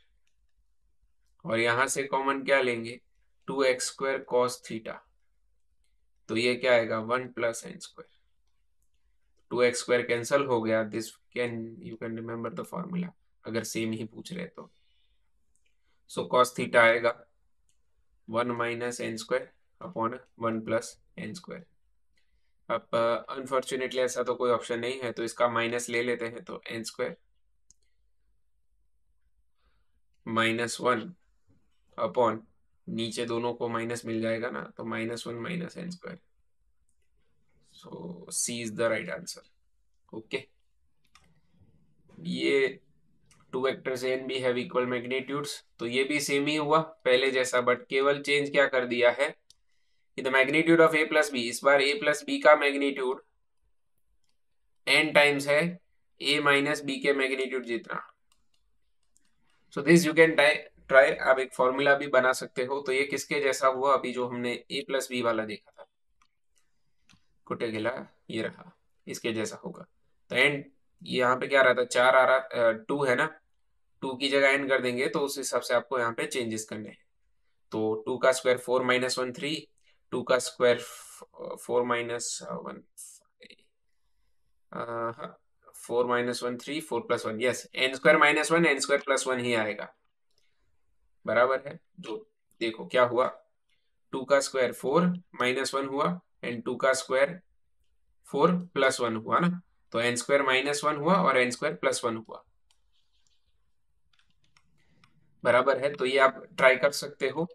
और यहां से कॉमन क्या लेंगे, 2x² कॉस थीटा, तो ये क्या आएगा 1 + n²। 2x² कैंसल हो गया, this can you can remember the formula अगर सेम ही पूछ रहे तो। सो कॉस थीटा आएगा 1 - n² अपॉन 1 + n²। अब अनफॉर्चुनेटली ऐसा तो कोई ऑप्शन नहीं है, तो इसका माइनस ले लेते हैं, तो n² -1 अपॉन, नीचे दोनों को माइनस मिल जाएगा ना, तो -1 - n²। So C is the right answer. Okay, ये two vectors A and B have equal magnitudes, तो ये भी सेम ही हुआ पहले जैसा, बट केवल चेंज क्या कर दिया है कि the magnitude of a plus B, इस बार a प्लस बी का मैग्नीट्यूड n टाइम्स है a माइनस बी के मैग्नीट्यूड जितना। So this you can try, आप एक फॉर्मूला भी बना सकते हो। तो ये किसके जैसा हुआ, अभी जो हमने a प्लस बी वाला देखा था, कुटे गिला, ये रहा, इसके जैसा होगा। तो एंड यहाँ पे क्या रहा था, 4 आ रहा, 2 है ना, 2 की जगह n कर देंगे, तो उस हिसाब से आपको यहाँ पे चेंजेस करने हैं। तो 2 का स्क्वायर 4 - 1 3, 2 का स्क्वायर 4 - 1 4 - 1 3, 4 + 1, यस, n² -1 n² + 1 ही आएगा। बराबर है, जो देखो क्या हुआ, 2 का स्क्वायर 4 - 1 हुआ एंड 2 का स्क्वायर 4 + 1 हुआ ना, तो n² -1 हुआ और n² + 1 हुआ। बराबर है, तो ये आप ट्राई कर सकते हो।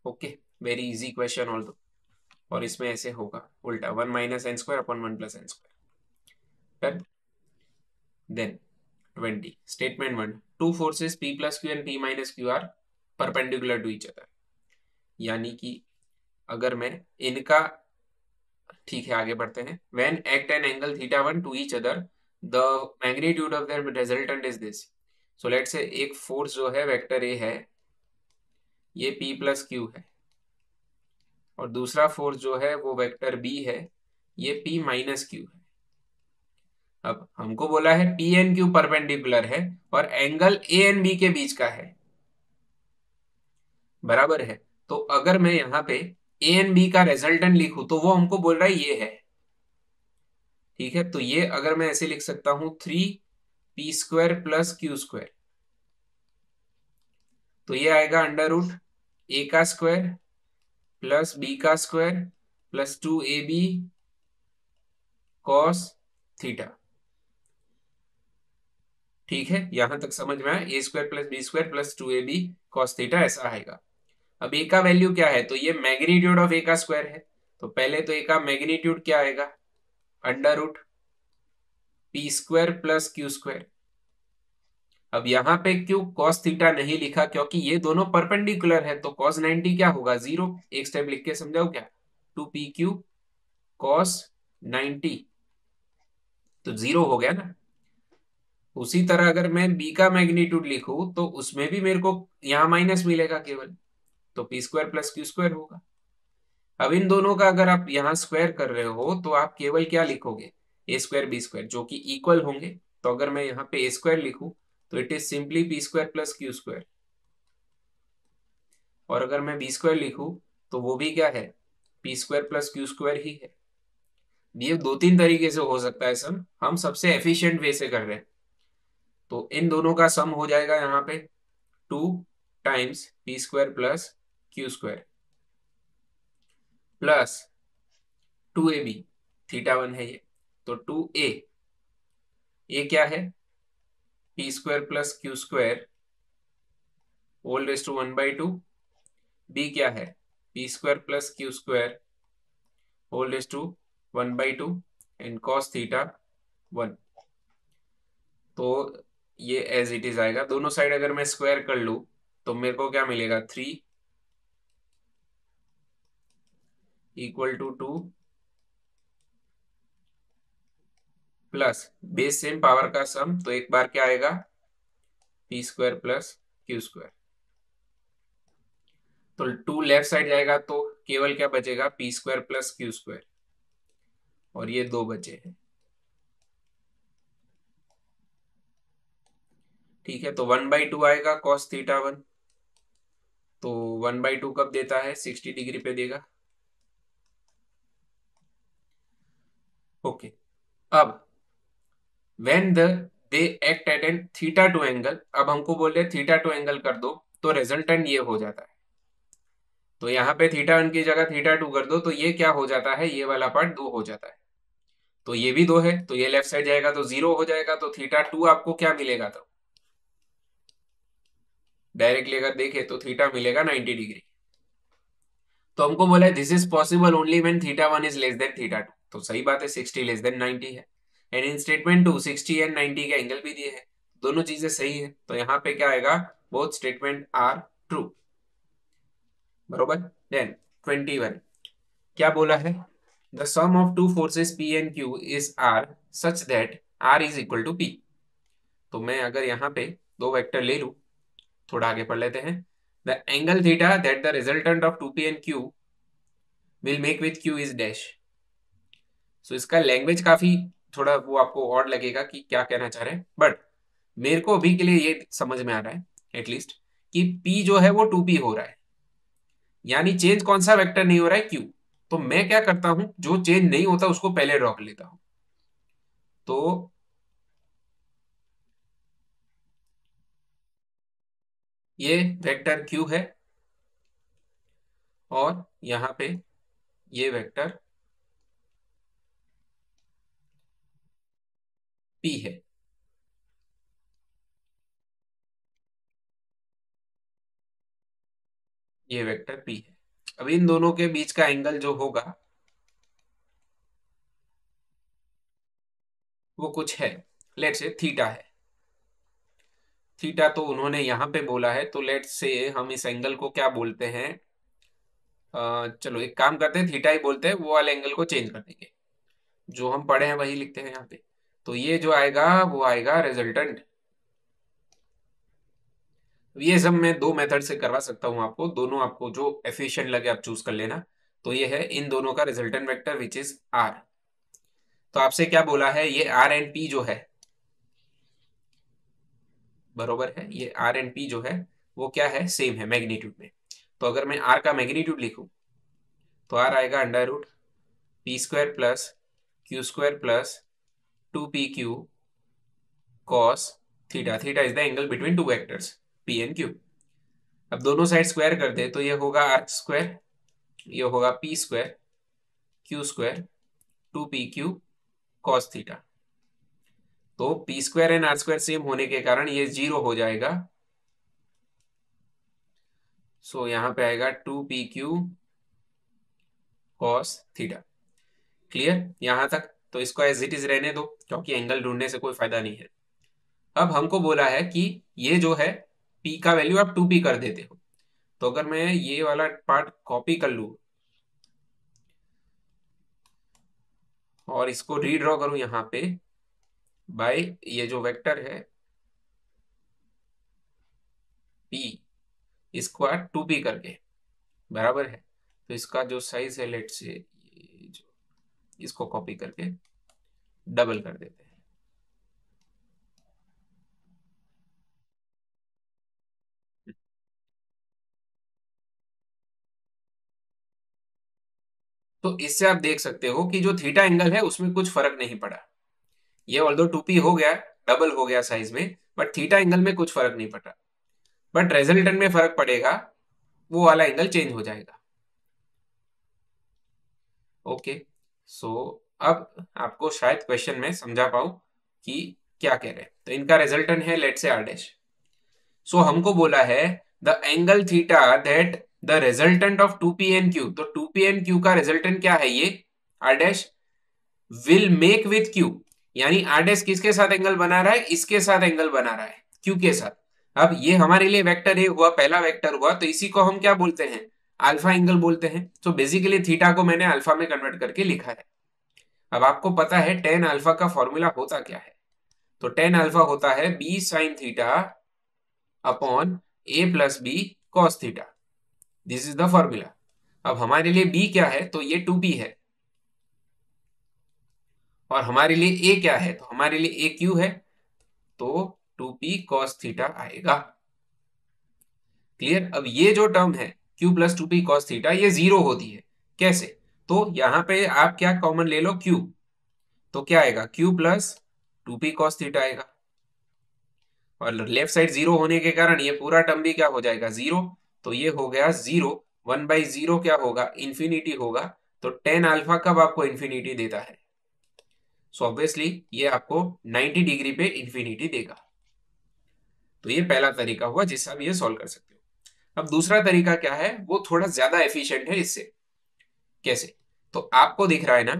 Okay, very easy question although. और इसमें ऐसे होगा उल्टा, 1 - n² upon 1 + n²। Then 20, statement 1, two forces P + Q and P - Q are perpendicular to each other. यानी कि अगर मैं इनका, ठीक है आगे बढ़ते हैं, when act an angle θ1 to each other the magnitude of their resultant is this. So let say एक फोर्स जो है वेक्टर ए है, ये P + Q है, और दूसरा फोर्स जो है वो वेक्टर बी है, ये P - Q है। अब हमको बोला है पी एन क्यू परपेंडिकुलर है और एंगल ए एन बी के बीच का है, बराबर है। तो अगर मैं यहाँ पे ए एन बी का रिजल्टेंट लिखूं तो वो हमको बोल रहा है ये है, ठीक है। तो ये अगर मैं ऐसे लिख सकता हूं 3p² प्लस Q², तो ये आएगा अंडर रूट ए का स्क्वायर प्लस बी का square plus 2ab cos theta. ठीक है, यहां तक समझ में आया, a² plus b² plus 2ab cos theta ऐसा आएगा। अब ए का वैल्यू क्या है, तो ये मैग्नीट्यूड ऑफ ए का स्क्वायर है। तो पहले तो ए का मैग्नीट्यूड क्या आएगा, under root p² plus Q²। अब यहाँ पे क्यों cos थीटा नहीं लिखा, क्योंकि ये दोनों परपेंडिकुलर है। तो cos 90 क्या होगा, 0। एक स्टेप लिख के समझाओ क्या, 2pq cos 90, तो 0 हो गया ना। उसी तरह अगर मैं b का मैग्नीट्यूड लिखूं तो उसमें भी मेरे को यहाँ माइनस मिलेगा केवल, तो p² प्लस Q² होगा। अब इन दोनों का अगर आप यहाँ स्क्वायर कर रहे हो तो आप केवल क्या लिखोगे, a² b² जो कि इक्वल होंगे। तो अगर मैं यहाँ पे a² लिखूं तो it is simply p² plus Q², और अगर मैं b² लिखूं तो वो भी क्या है, p² प्लस Q² ही है। ये दो तीन तरीके से हो सकता है सम, हम सबसे एफिशिएंट वे से कर रहे हैं। तो इन दोनों का सम हो जाएगा यहाँ पे 2 times p² plus Q² plus 2ab, theta 1 है ये, तो 2a, ये क्या है p² plus Q² whole raise to 1/2, b क्या है p² plus Q² whole raise to 1/2 and cos theta 1। तो ये एज इट इज आएगा, दोनों साइड अगर मैं स्क्वायर कर लू तो मेरे को क्या मिलेगा, 3 equal to 2 plus base same power का सम, तो एक बार क्या आएगा p² प्लस Q²। तो 2 लेफ्ट साइड जाएगा तो केवल क्या बचेगा, p² प्लस Q², और ये 2 बचे हैं। ठीक है, तो 1/2 आएगा कॉस थीटा 1, तो 1/2 कब देता है, 60 डिग्री पे देगा। ओके, अब when they act at an theta 2 angle, अब हमको बोल रहे थीटा 2 एंगल कर दो, तो रिजल्टेंट ये हो जाता है। तो यहाँ पे थीटा 1 की जगह थीटा 2 कर दो तो ये क्या हो जाता है, ये वाला पार्ट 2 हो जाता है। तो ये भी 2 है तो ये लेफ्ट साइड जाएगा तो 0 हो जाएगा। तो थीटा 2 आपको क्या मिलेगा, तो डायरेक्टली अगर देखे तो थीटा मिलेगा 90 डिग्री। तो हमको बोला है this is possible only when theta 1 is less than theta 2, तो सही बात है, 60 लेस देन 90 है। एंड इन स्टेटमेंट 2 60 एंड 90 के एंगल भी दिए हैं, दोनों चीजें सही है। तो यहाँ पे क्या आएगा, बोथ स्टेटमेंट आर ट्रू, बरोबर। देन 21 क्या बोला है, the sum of two forces P and Q is R such that R is equal to P. तो मैं अगर यहाँ पे दो वेक्टर ले लू, थोड़ा आगे पढ़ लेते हैं। The angle theta that the resultant of 2p and q will make with q is dash. So इसका लैंग्वेज काफी थोड़ा वो आपको ऑड लगेगा कि क्या कहना चाह रहे हैं, बट मेरे को अभी के लिए ये समझ में आ रहा है एटलीस्ट कि p जो है वो 2p हो रहा है, यानी चेंज कौन सा वेक्टर नहीं हो रहा है, q। तो मैं क्या करता हूं, जो चेंज नहीं होता उसको पहले ड्रॉ कर लेता हूं। तो ये वेक्टर q है और यहां पे ये वेक्टर p है, ये वेक्टर p है। अब इन दोनों के बीच का एंगल जो होगा वो कुछ है, लेट्स से थीटा है। थीटा तो उन्होंने यहां पे बोला है, तो लेट्स से हम इस एंगल को क्या बोलते हैं, चलो एक काम करते हैं, थीटा ही बोलते हैं, वो वाले एंगल को चेंज कर देंगे, जो हम पढ़े हैं वही लिखते हैं यहाँ पे। तो ये जो आएगा वो आएगा रिजल्टेंट। ये सब मैं दो मेथड से करवा सकता हूँ आपको, दोनों आपको जो एफिशिएंट लगे आप चूज कर लेना। तो ये है इन दोनों का resultant vector which is R. तो आपसे क्या बोला है, ये आर एंड पी जो है, बरोबर है, ये आर एंड पी जो है वो क्या है, सेम है मैग्नीट्यूड में। तो अगर मैं आर का मैग्नीट्यूड लिखूं तो आर आएगा under root P square plus Q square plus 2pq cos theta. Theta is the angle between two vectors P and Q. अब दोनों साइड स्क्वायर कर दे तो ये होगा आर स्क्वायर, ये होगा P square Q square 2pq cos theta. तो P square and R square same होने के कारण ये जीरो हो जाएगा। सो यहां पे आएगा 2pq कॉस थीटा। क्लियर यहां तक? तो इसको एज इट इज रहने दो क्योंकि एंगल ढूंढने से कोई फायदा नहीं है। अब हमको बोला है कि ये जो है p का वैल्यू आप 2p कर देते हो। तो अगर मैं ये वाला पार्ट कॉपी कर लू और इसको रीड्रॉ करूं यहाँ पे बाय ये जो वेक्टर है p, इसको 2p करके, बराबर है। तो इसका जो साइज है लेट से ये जो, इसको कॉपी करके डबल कर देते हैं। तो इससे आप देख सकते हो कि जो थीटा एंगल है उसमें कुछ फर्क नहीं पड़ा। ये ऑल्दो 2p हो गया, डबल हो गया साइज में, बट थीटा एंगल में कुछ फर्क नहीं पड़ा। बट रेजल्टेंट में फर्क पड़ेगा, वो वाला एंगल चेंज हो जाएगा। ओके। सो अब आपको शायद क्वेश्चन में समझा पाऊं कि क्या कह रहे हैं। तो इनका रिजल्टेंट है लेट से आर डैश। सो हमको बोला है the angle theta that the resultant of 2p and q। तो 2p एंड q का रिजल्टेंट क्या है, ये R dash will make with q। यानी आर डैश किसके साथ एंगल बना रहा है, इसके साथ एंगल बना रहा है, q के साथ। अब ये हमारे लिए वेक्टर ए हुआ, पहला वेक्टर हुआ, तो इसी को हम क्या बोलते हैं, अल्फा एंगल बोलते हैं। तो बेसिकली थीटा को मैंने अल्फा में कन्वर्ट करके लिखा है। अब आपको पता है टेन अल्फा का फॉर्मूला होता क्या है। तो टेन अल्फा होता है B sine theta upon A plus B cos theta. This is the formula. अब हमारे लिए बी क्या है, तो ये 2p है। और हमारे लिए ए क्या है, तो हमारे लिए ए क्यू है। तो 2p कॉस थीटा आएगा। क्लियर? अब ये जो टर्म है q plus 2p cos theta ये जीरो होती है। कैसे? तो यहां पे आप क्या कॉमन ले लो, q। तो क्या आएगा, q plus 2p cos theta आएगा। और लेफ्ट साइड जीरो होने के कारण ये पूरा टर्म भी क्या हो जाएगा, जीरो। तो ये हो गया जीरो। 1/0 क्या होगा, इंफिनिटी होगा। तो टेन अल्फा कब आपको इंफिनिटी देता है, सो ऑब्वियसली ये आपको 90 डिग्री पे इंफिनिटी देगा। तो ये पहला तरीका हुआ जिससे आप ये सॉल्व कर सकते हो। अब दूसरा तरीका क्या है, वो थोड़ा ज्यादा एफिशिएंट है इससे। कैसे? तो आपको दिख रहा है ना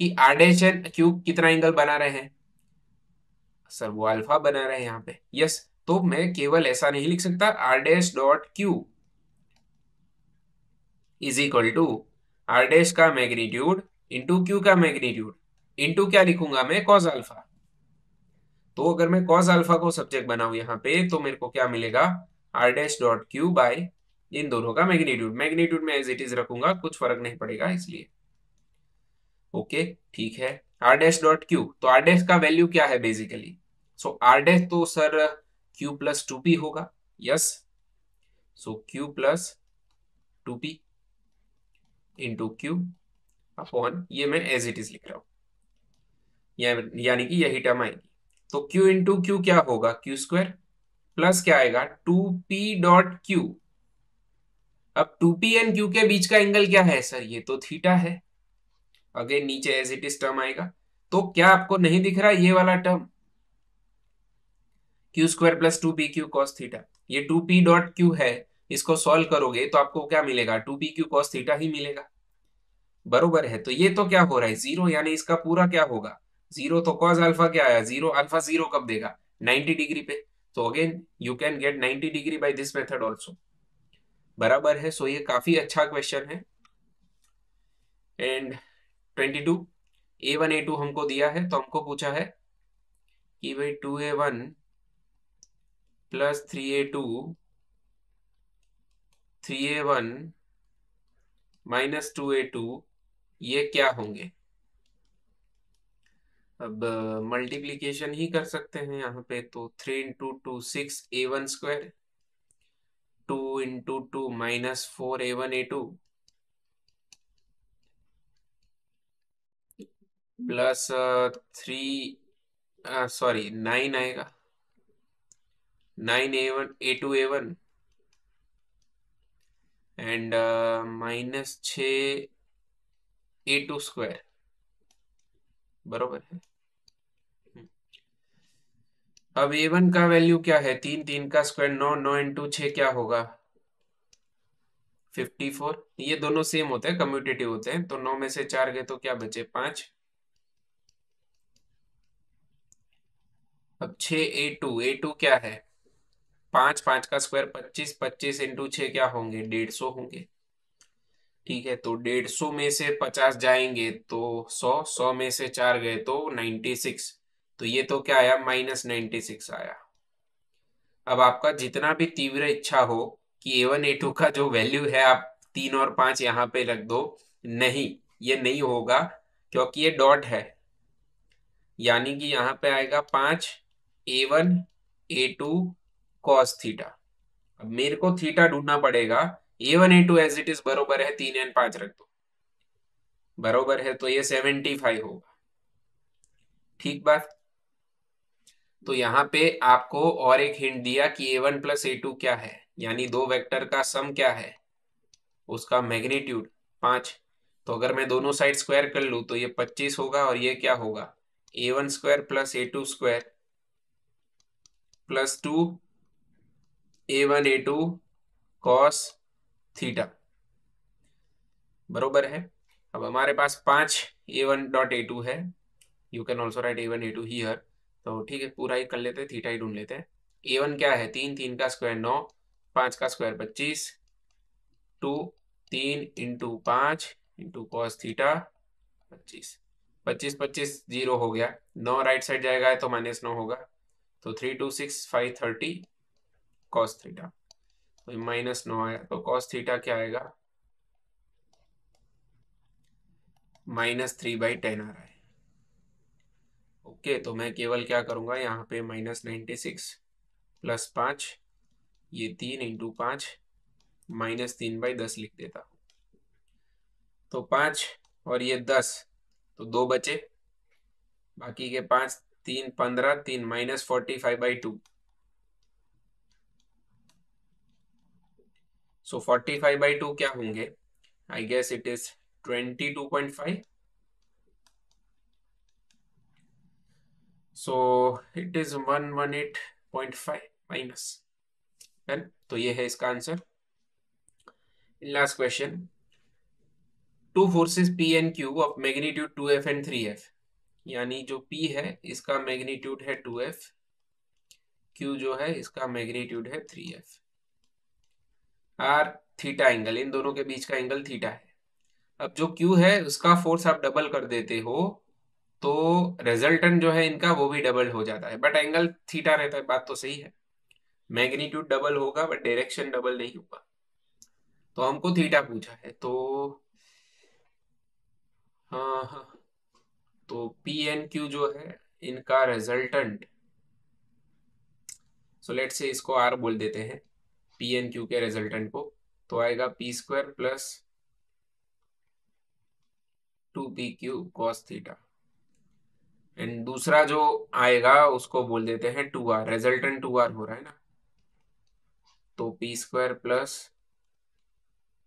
कि आर डैश एंड क्यू कितना एंगल बना रहे हैं, सर वो अल्फा बना रहे हैं यहाँ पे, यस। तो मैं केवल ऐसा नहीं लिख सकता, R dash dot Q is equal to R dash का मैग्नीट्यूड इंटू क्यू का मैग्नीट्यूड इंटू क्या लिखूंगा मैं, कॉस अल्फा। तो अगर मैं कॉस अल्फा को सब्जेक्ट बनाऊं यहाँ पे तो मेरे को क्या मिलेगा, R dash dot Q by इन दोनों का मैग्नीट्यूड। मैग्नीट्यूड में एज इट इज रखूंगा, कुछ फर्क नहीं पड़ेगा इसलिए। ओके, ठीक है। आर डैश डॉट क्यू, तो आर डैश का वैल्यू क्या है बेसिकली, सो आर डैश तो सर क्यू प्लस 2p होगा, yes. So Q plus 2p into Q upon ये मैं एज इट इज लिख रहा हूं, यानी कि यही टर्म आएगी। तो क्यू इंटू क्यू क्या होगा, क्यू स्क्वायर प्लस क्या आएगा 2p डॉट क्यू। अब 2p एंड क्यू के बीच का एंगल क्या है सर, ये तो थीटा है। अगेन नीचे एज इट इज टर्म आएगा। तो क्या आपको नहीं दिख रहा ये वाला term, Q square plus 2pq cos theta, ये 2p डॉट क्यू है। इसको सॉल्व करोगे तो आपको क्या मिलेगा, 2pq कॉस थीटा ही मिलेगा। बरोबर है। तो ये तो क्या हो रहा है, जीरो, यानी इसका पूरा क्या होगा, जीरो। तो कॉस अल्फा क्या आया, जीरो। अल्फा जीरो कब देगा, 90 डिग्री पे। तो again you can get 90 degree by this method also. बराबर है। सो ये काफी अच्छा क्वेश्चन है। एंड 22, A1 A2 हमको दिया है, तो हमको पूछा है कि भाई 2A1 plus 3A2 3A1 minus 2A2 ये क्या होंगे। अब मल्टीप्लीकेशन ही कर सकते हैं यहाँ पे, तो 3 into 2 6 A1 square, 2 into 2 -4 A1 A2 plus 3, sorry 9 आएगा, 9 A1 A2 A1 and -6 A2 square, बरोबर है। अब A1 का वैल्यू क्या है, 3 3 का स्क्वायर 9, 9 इंटू 6 क्या होगा, 54। ये दोनों सेम होते हैं, कम्यूटेटिव होते हैं, तो 9 में से 4 गए तो क्या बचे, 5। अब 6 A2 क्या है, 5 5 का स्क्वायर 25, 25 इंटू 6 क्या होंगे, 150 होंगे। ठीक है, तो 150 में से 50 जाएंगे तो 100, 100 में से 4 गए तो 96। तो ये तो क्या आया, -96 आया। अब आपका जितना भी तीव्र इच्छा हो कि A1 A2 का जो वैल्यू है आप 3 और 5 यहाँ पे रख दो, नहीं, ये नहीं होगा, क्योंकि ये डॉट है, यानी कि यहाँ पे आएगा 5 A1 A2 कॉस थीटा। अब मेरे को थीटा ढूंढना पड़ेगा, A1 A2 as it is बरोबर है 3 और 5 रख दो, बरोबर है, तो ये 75 होगा। ठीक बात। तो यहाँ पे आपको और एक हिंट दिया कि A1 + A2 क्या है, यानी दो वेक्टर का सम क्या है, उसका मैग्नीट्यूड 5। तो अगर मैं दोनों साइड स्क्वायर कर लूँ तो ये 25 होगा, और ये क्या होगा, A1 square plus A2 square plus 2 A1 A2 cos theta, बरोबर है। अब हमारे पास 5 A1 डॉट A2 है, you can also right A1 A2 here. तो ठीक है, पूरा ही कर लेते हैं, थीटा ही ढूंढ लेते हैं। A1 क्या है, 3 3 का स्क्वायर 9, 5 का square 25, 2 3 into 5 into cos theta 25, 25 25 0 हो गया, 9 राइट साइड जाएगा तो -9 होगा, तो 3 2 6 5 30 कॉस थीटा, तो -9 आया, तो कॉस थीटा क्या आएगा, -3/10 आ रहा है। ओके, तो मैं केवल क्या करूंगा, यहाँ पे -96 +5, ये 3 इंटू 5 -3/10 लिख देता हूँ, तो 5 और ये 10, तो 2 बचे, बाकी के 5, 3 15, 3 -45/2, सो 45/2 क्या होंगे, I guess it is 22.5, so it is 118.5 minus, है ना? तो ये है इसका answer. Last question, two forces P and Q of magnitude 2F and 3F, यानी जो P है इसका मैग्नीट्यूड है 2F, Q जो है इसका मैग्नीट्यूड है 3F, आर थीटा एंगल, इन दोनों के बीच का एंगल थीटा है। अब जो Q है उसका फोर्स आप डबल कर देते हो, तो रिजल्टेंट जो है इनका वो भी डबल हो जाता है, बट एंगल थीटा रहता है, बात तो सही है। मैग्नीट्यूड डबल होगा बट डायरेक्शन डबल नहीं होगा, तो हमको थीटा पूछा है, तो हाँ हाँ, तो P एंड Q जो है इनका रिजल्टेंट, सो लेट से इसको R बोल देते हैं, P एंड Q के रिजल्टेंट को, तो आएगा P² plus 2PQ cos theta, and दूसरा जो आएगा उसको बोल देते हैं 2R, रिजल्टेंट 2R हो रहा है ना, तो P² प्लस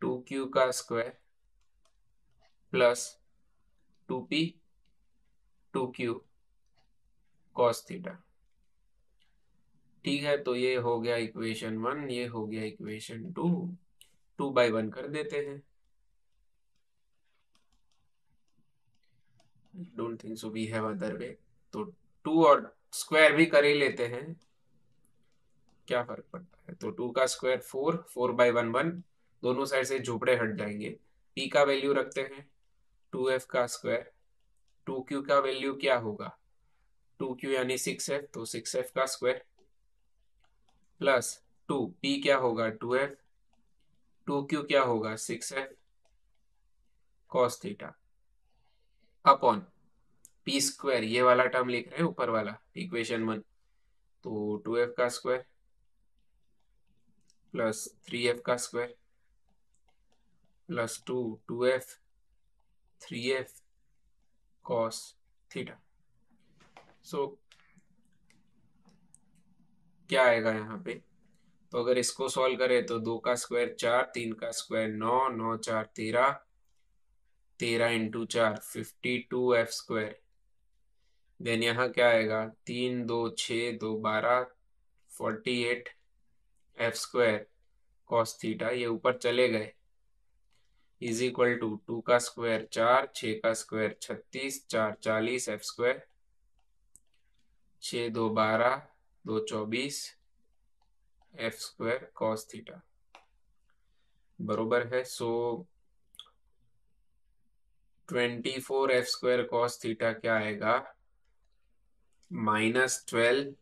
2Q का square plus 2P 2Q cos theta. ठीक है, तो ये हो गया इक्वेशन 1, ये हो गया इक्वेशन 2, 2/1 कर देते हैं, don't think so we have other way, तो 2 और स्क्वायर भी कर ही लेते हैं, क्या फर्क पड़ता है, तो 2 का स्क्वायर 4, 4/1 1, दोनों साइड से झोपड़े हट जाएंगे। P का वैल्यू रखते हैं 2F का स्क्वायर, 2Q का वैल्यू क्या होगा, 2Q यानी 6F, तो 6F का स्क्वायर प्लस 2P क्या होगा 2F, 2Q क्या होगा 6F cos theta upon P square ये वाला टर्म लिख रहे हैं ऊपर वाला इक्वेशन 1, तो 2f का स्क्वायर प्लस 3f का square plus 2f 3f cos theta. So क्या आएगा यहाँ पे, तो अगर इसको सॉल्व करें तो 2 का स्क्वायर 4, 3 का square 9, 9 4 13, 13 into 4 52f square. Then यहाँ क्या आएगा, 3 2 6 2 12 48 एफ स्क्वायर कॉस थीटा, ये ऊपर चले गए, इज इक्वल टू 2 का स्क्वायर 4, 6 का square 36, 4 40 F square, 6 2 12 2 24 F square cos theta बरोबर है। सो 24 एफ स्क्वायर कॉस थीटा क्या आएगा, -12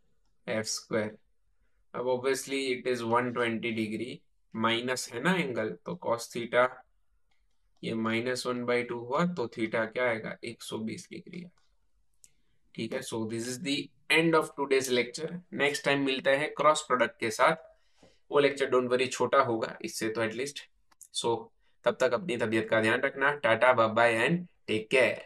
एफ स्क्वायर। अब obviously it is 120 degree, minus है ना एंगल, तो कॉस थीटा ये -1/2 हुआ, तो थीटा क्या आएगा 120 डिग्री। ठीक है, सो this is the end of today's lecture. Next time मिलते हैं क्रॉस प्रोडक्ट के साथ। वो लेक्चर डोंट वरी छोटा होगा इससे तो एटलीस्ट। सो तब तक अपनी तबीयत का ध्यान रखना। Tata bye bye and take care.